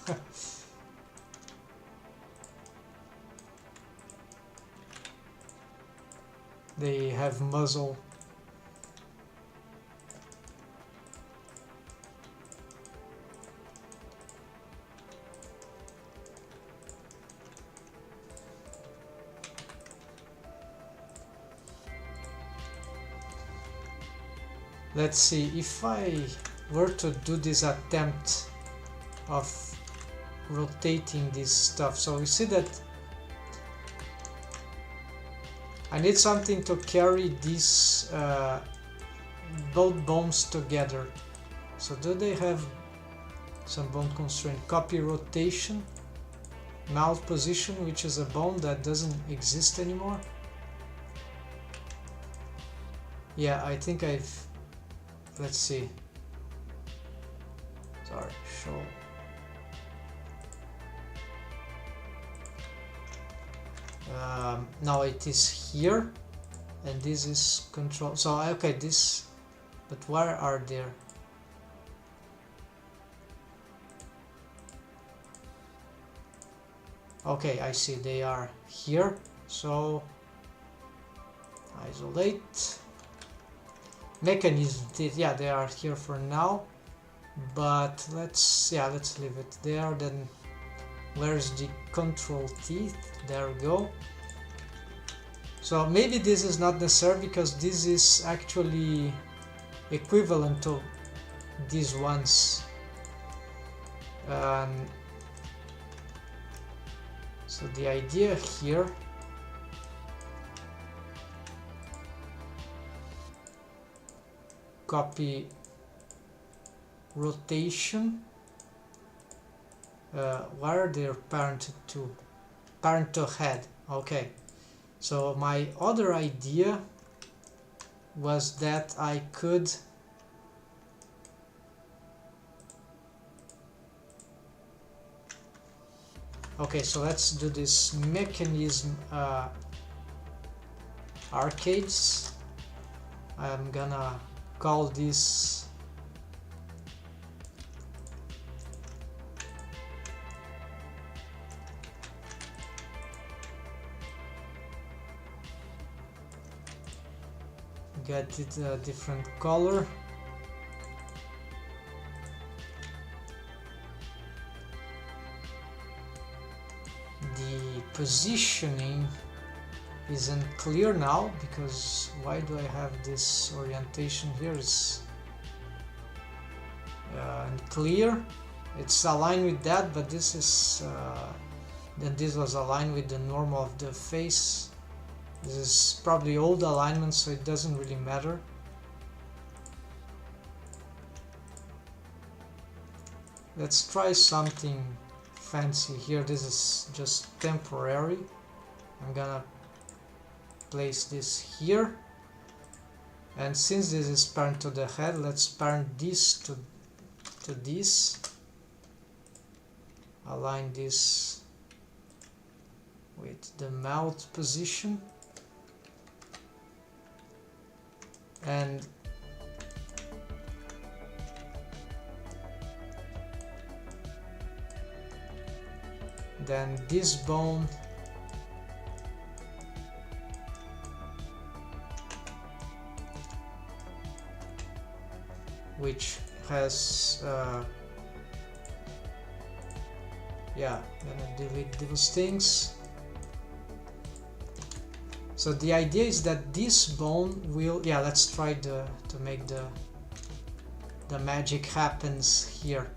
They have muzzle. Let's see, if I were to do this attempt of rotating this stuff, so we see that I need something to carry these both bones together. So do they have some bone constraint? Copy rotation, mouth position, which is a bone that doesn't exist anymore. Yeah, I think I've, let's see, sorry, show. Now it is here, and this is control. So okay, this, but where are there? Okay, I see they are here. So isolate mechanism. Yeah, they are here for now. But let's leave it there. Then where's the control teeth? There we go. So maybe this is not necessary because this is actually equivalent to these ones. So the idea here, copy rotation, where they're parented to, parent to head. Okay, so my other idea was that I could okay, so let's do this mechanism arcades. I'm gonna call this get it a different color. The positioning isn't clear now, because why do I have this orientation here? It's clear. It's aligned with that, but this is then this was aligned with the normal of the face. This is probably old alignment, so it doesn't really matter. Let's try something fancy here. This is just temporary. I'm gonna place this here, and since this is parent to the head, let's parent this to this. Align this with the mouth position, and then this bone which has yeah, gonna delete those things. So the idea is that this bone will, yeah, let's try to make the magic happens here.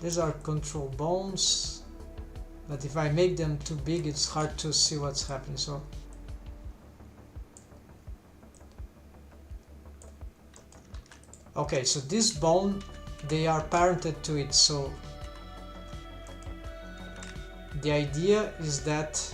These are control bones, but if I make them too big, it's hard to see what's happening. So okay, so this bone, they are parented to it, so the idea is that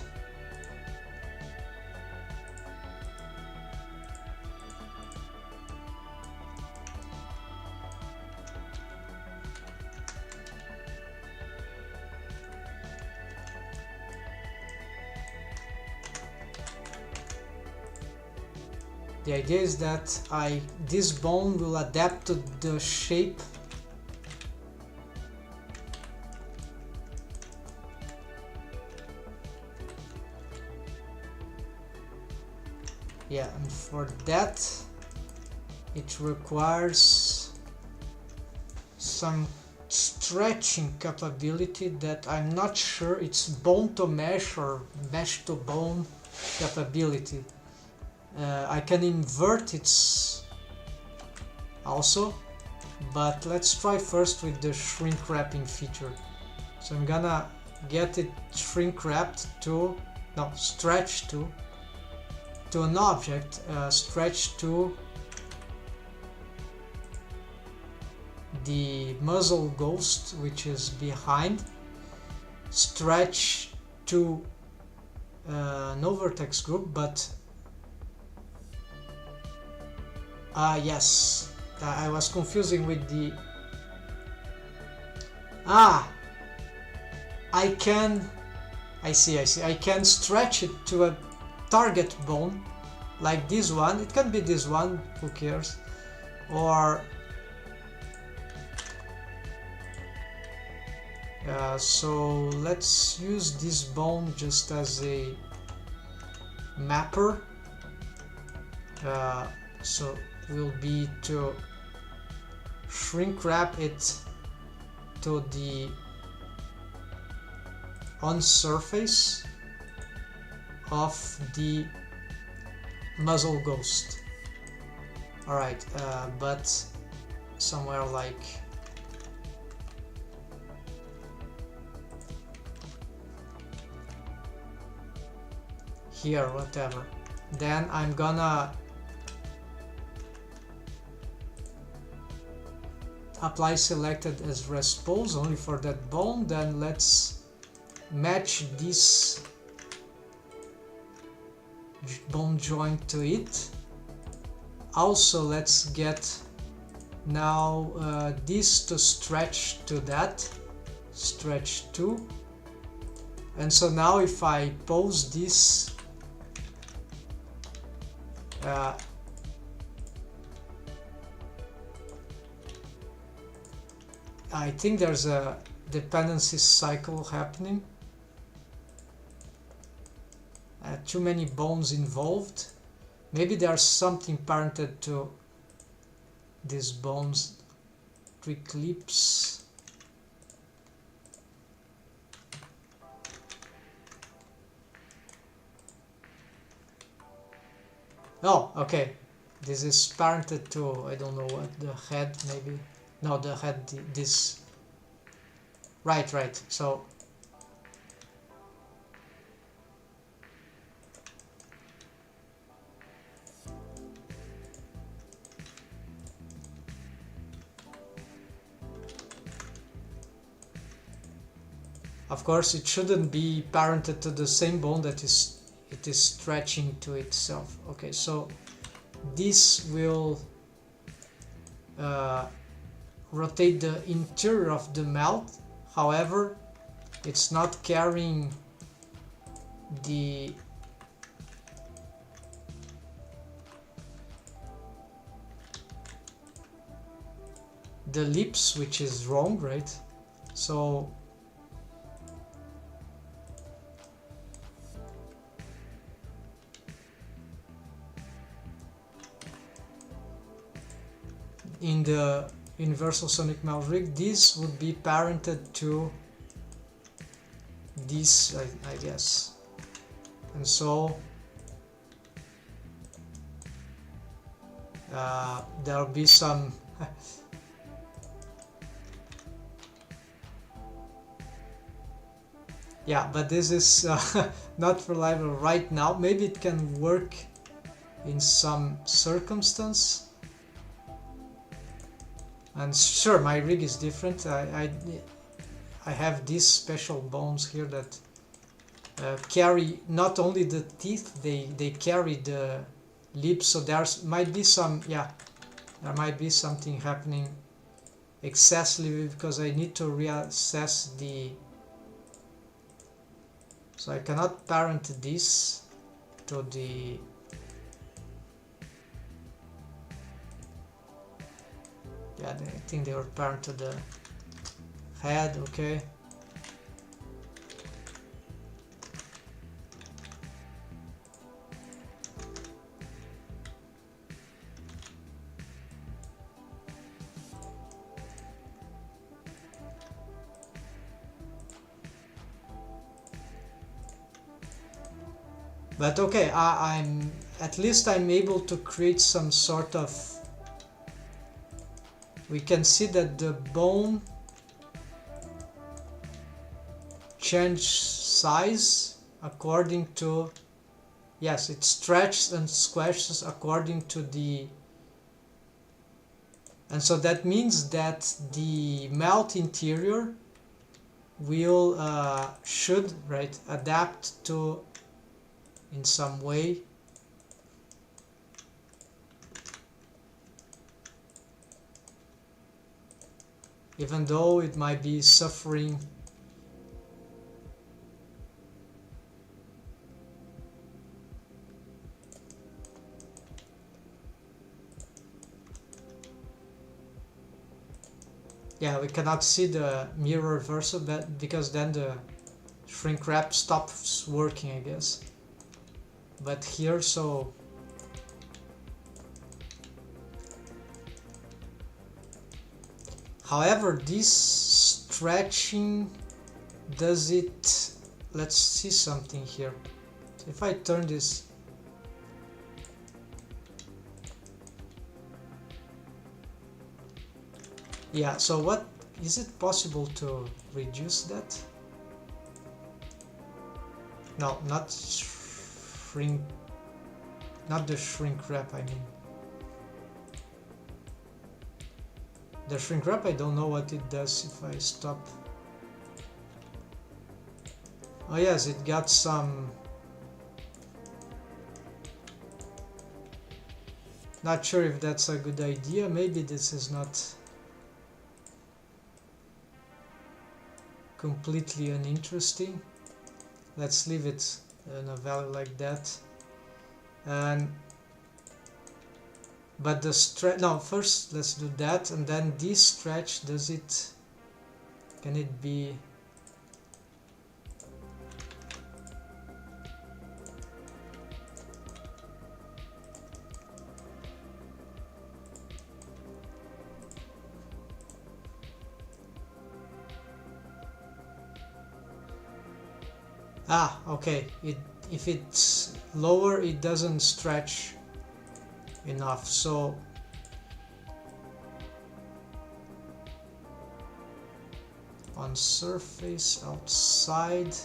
this bone will adapt to the shape yeah, and for that it requires some stretching capability that I'm not sure it's bone to mesh or mesh to bone capability. I can invert it also, but let's try first with the shrink wrapping feature. So I'm gonna get it shrink wrapped to, no, stretch to an object, stretch to the muzzle ghost, which is behind, stretch to no vertex group, but yes, I was confusing with the I see, I can stretch it to a target bone like this one. It can be this one, who cares, or so let's use this bone just as a mapper. So will be to shrink wrap it to the on surface of the muzzle ghost. Alright, but somewhere like here, whatever. Then I'm gonna apply selected as respose only for that bone. Then let's match this bone joint to it. Also, let's get now this to stretch to that, stretch to. And so now if I pose this, I think there's a dependency cycle happening. Too many bones involved. Maybe there's something parented to these bones. Eclipse. Oh, okay. This is parented to, I don't know what, the head maybe. No, the head, this. Right. So of course it shouldn't be parented to the same bone that it is stretching to itself. Okay, so this will rotate the interior of the mouth. However, it's not carrying the lips, which is wrong, right? So in the universal sonic mouth rig, this would be parented to this, I guess. And so there'll be some yeah, but this is not reliable right now. Maybe it can work in some circumstance. And sure, my rig is different. I have these special bones here that carry not only the teeth, they carry the lips. So there might be some, yeah, there might be something happening excessively because I need to reassess the. So I cannot parent this to the. Yeah, I think they were parent to the head, okay. But okay, I'm at least I'm able to create some sort of. We can see that the bone changed size according to, yes, it stretches and squashes according to the, and so that means that the mouth interior will should, right, adapt to in some way. Even though it might be suffering. Yeah, we cannot see the mirror verso, but because then the shrink wrap stops working, I guess. But here, so however, this stretching, does it, let's see something here. If I turn this, yeah, so what, is it possible to reduce that? No, not shrink, not the shrink wrap, I mean. The shrink wrap, I don't know what it does if I stop. Oh yes, it got some. Not sure if that's a good idea. Maybe this is not completely uninteresting. Let's leave it in a value like that. And but the stretch, no, first let's do that, and then this stretch, does it, can it be, okay, if it's lower it doesn't stretch enough, so on surface outside,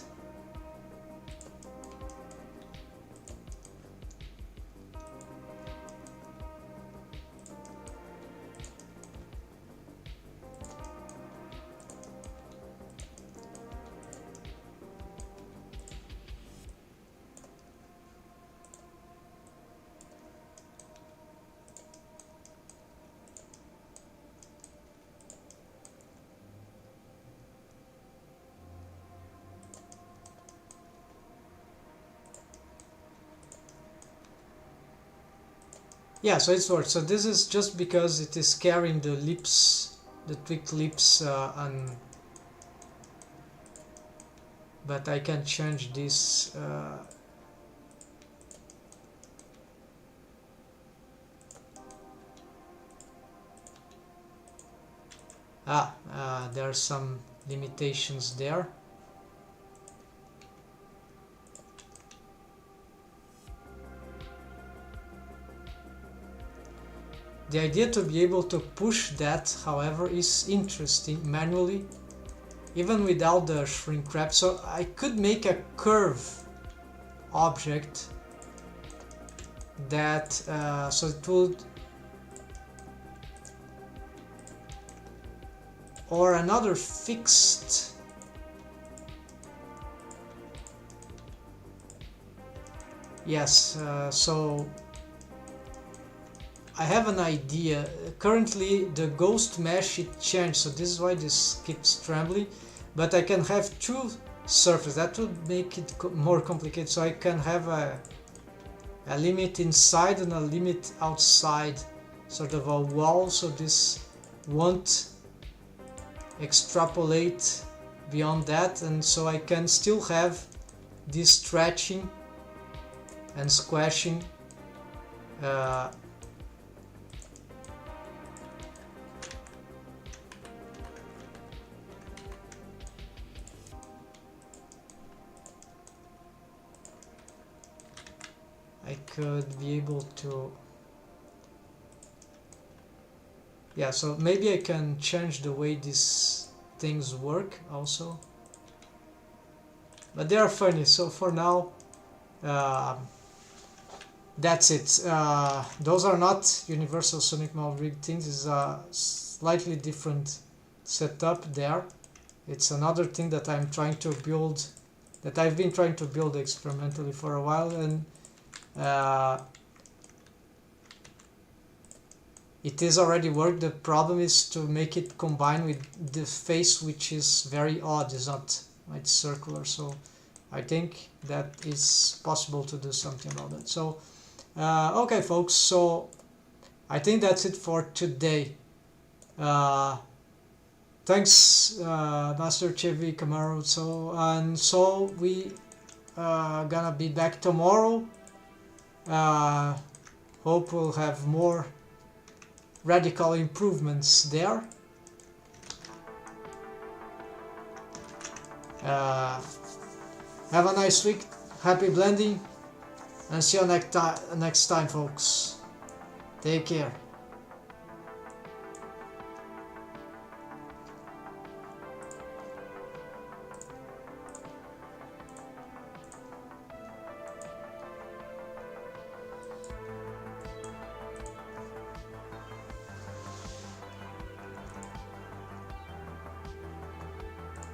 yeah, so it's worked. So this is just because it is carrying the lips, the tweaked lips, and but I can change this. There are some limitations there. The idea to be able to push that, however, is interesting manually, even without the shrink wrap. So I could make a curve object that, so it would, or another fixed, yes, so I have an idea. Currently the ghost mesh, it changed, so this is why this keeps trembling, but I can have two surfaces. That would make it more complicated, so I can have a limit inside and a limit outside, sort of a wall, so this won't extrapolate beyond that, and so I can still have this stretching and squashing. I could be able to, yeah, so maybe I can change the way these things work also, but they are funny. So for now, that's it. Those are not universal sonic model rig things. It's a slightly different setup there. It's another thing that I'm trying to build, that I've been trying to build experimentally for a while, and it is already worked. The problem is to make it combine with the face, which is very odd. It's circular, so I think that is possible to do something about that. So okay folks, so I think that's it for today. Thanks Master Chevy Camaro. So we gonna be back tomorrow. Hope we'll have more radical improvements there. Have a nice week, happy blending, and see you next time folks. Take care.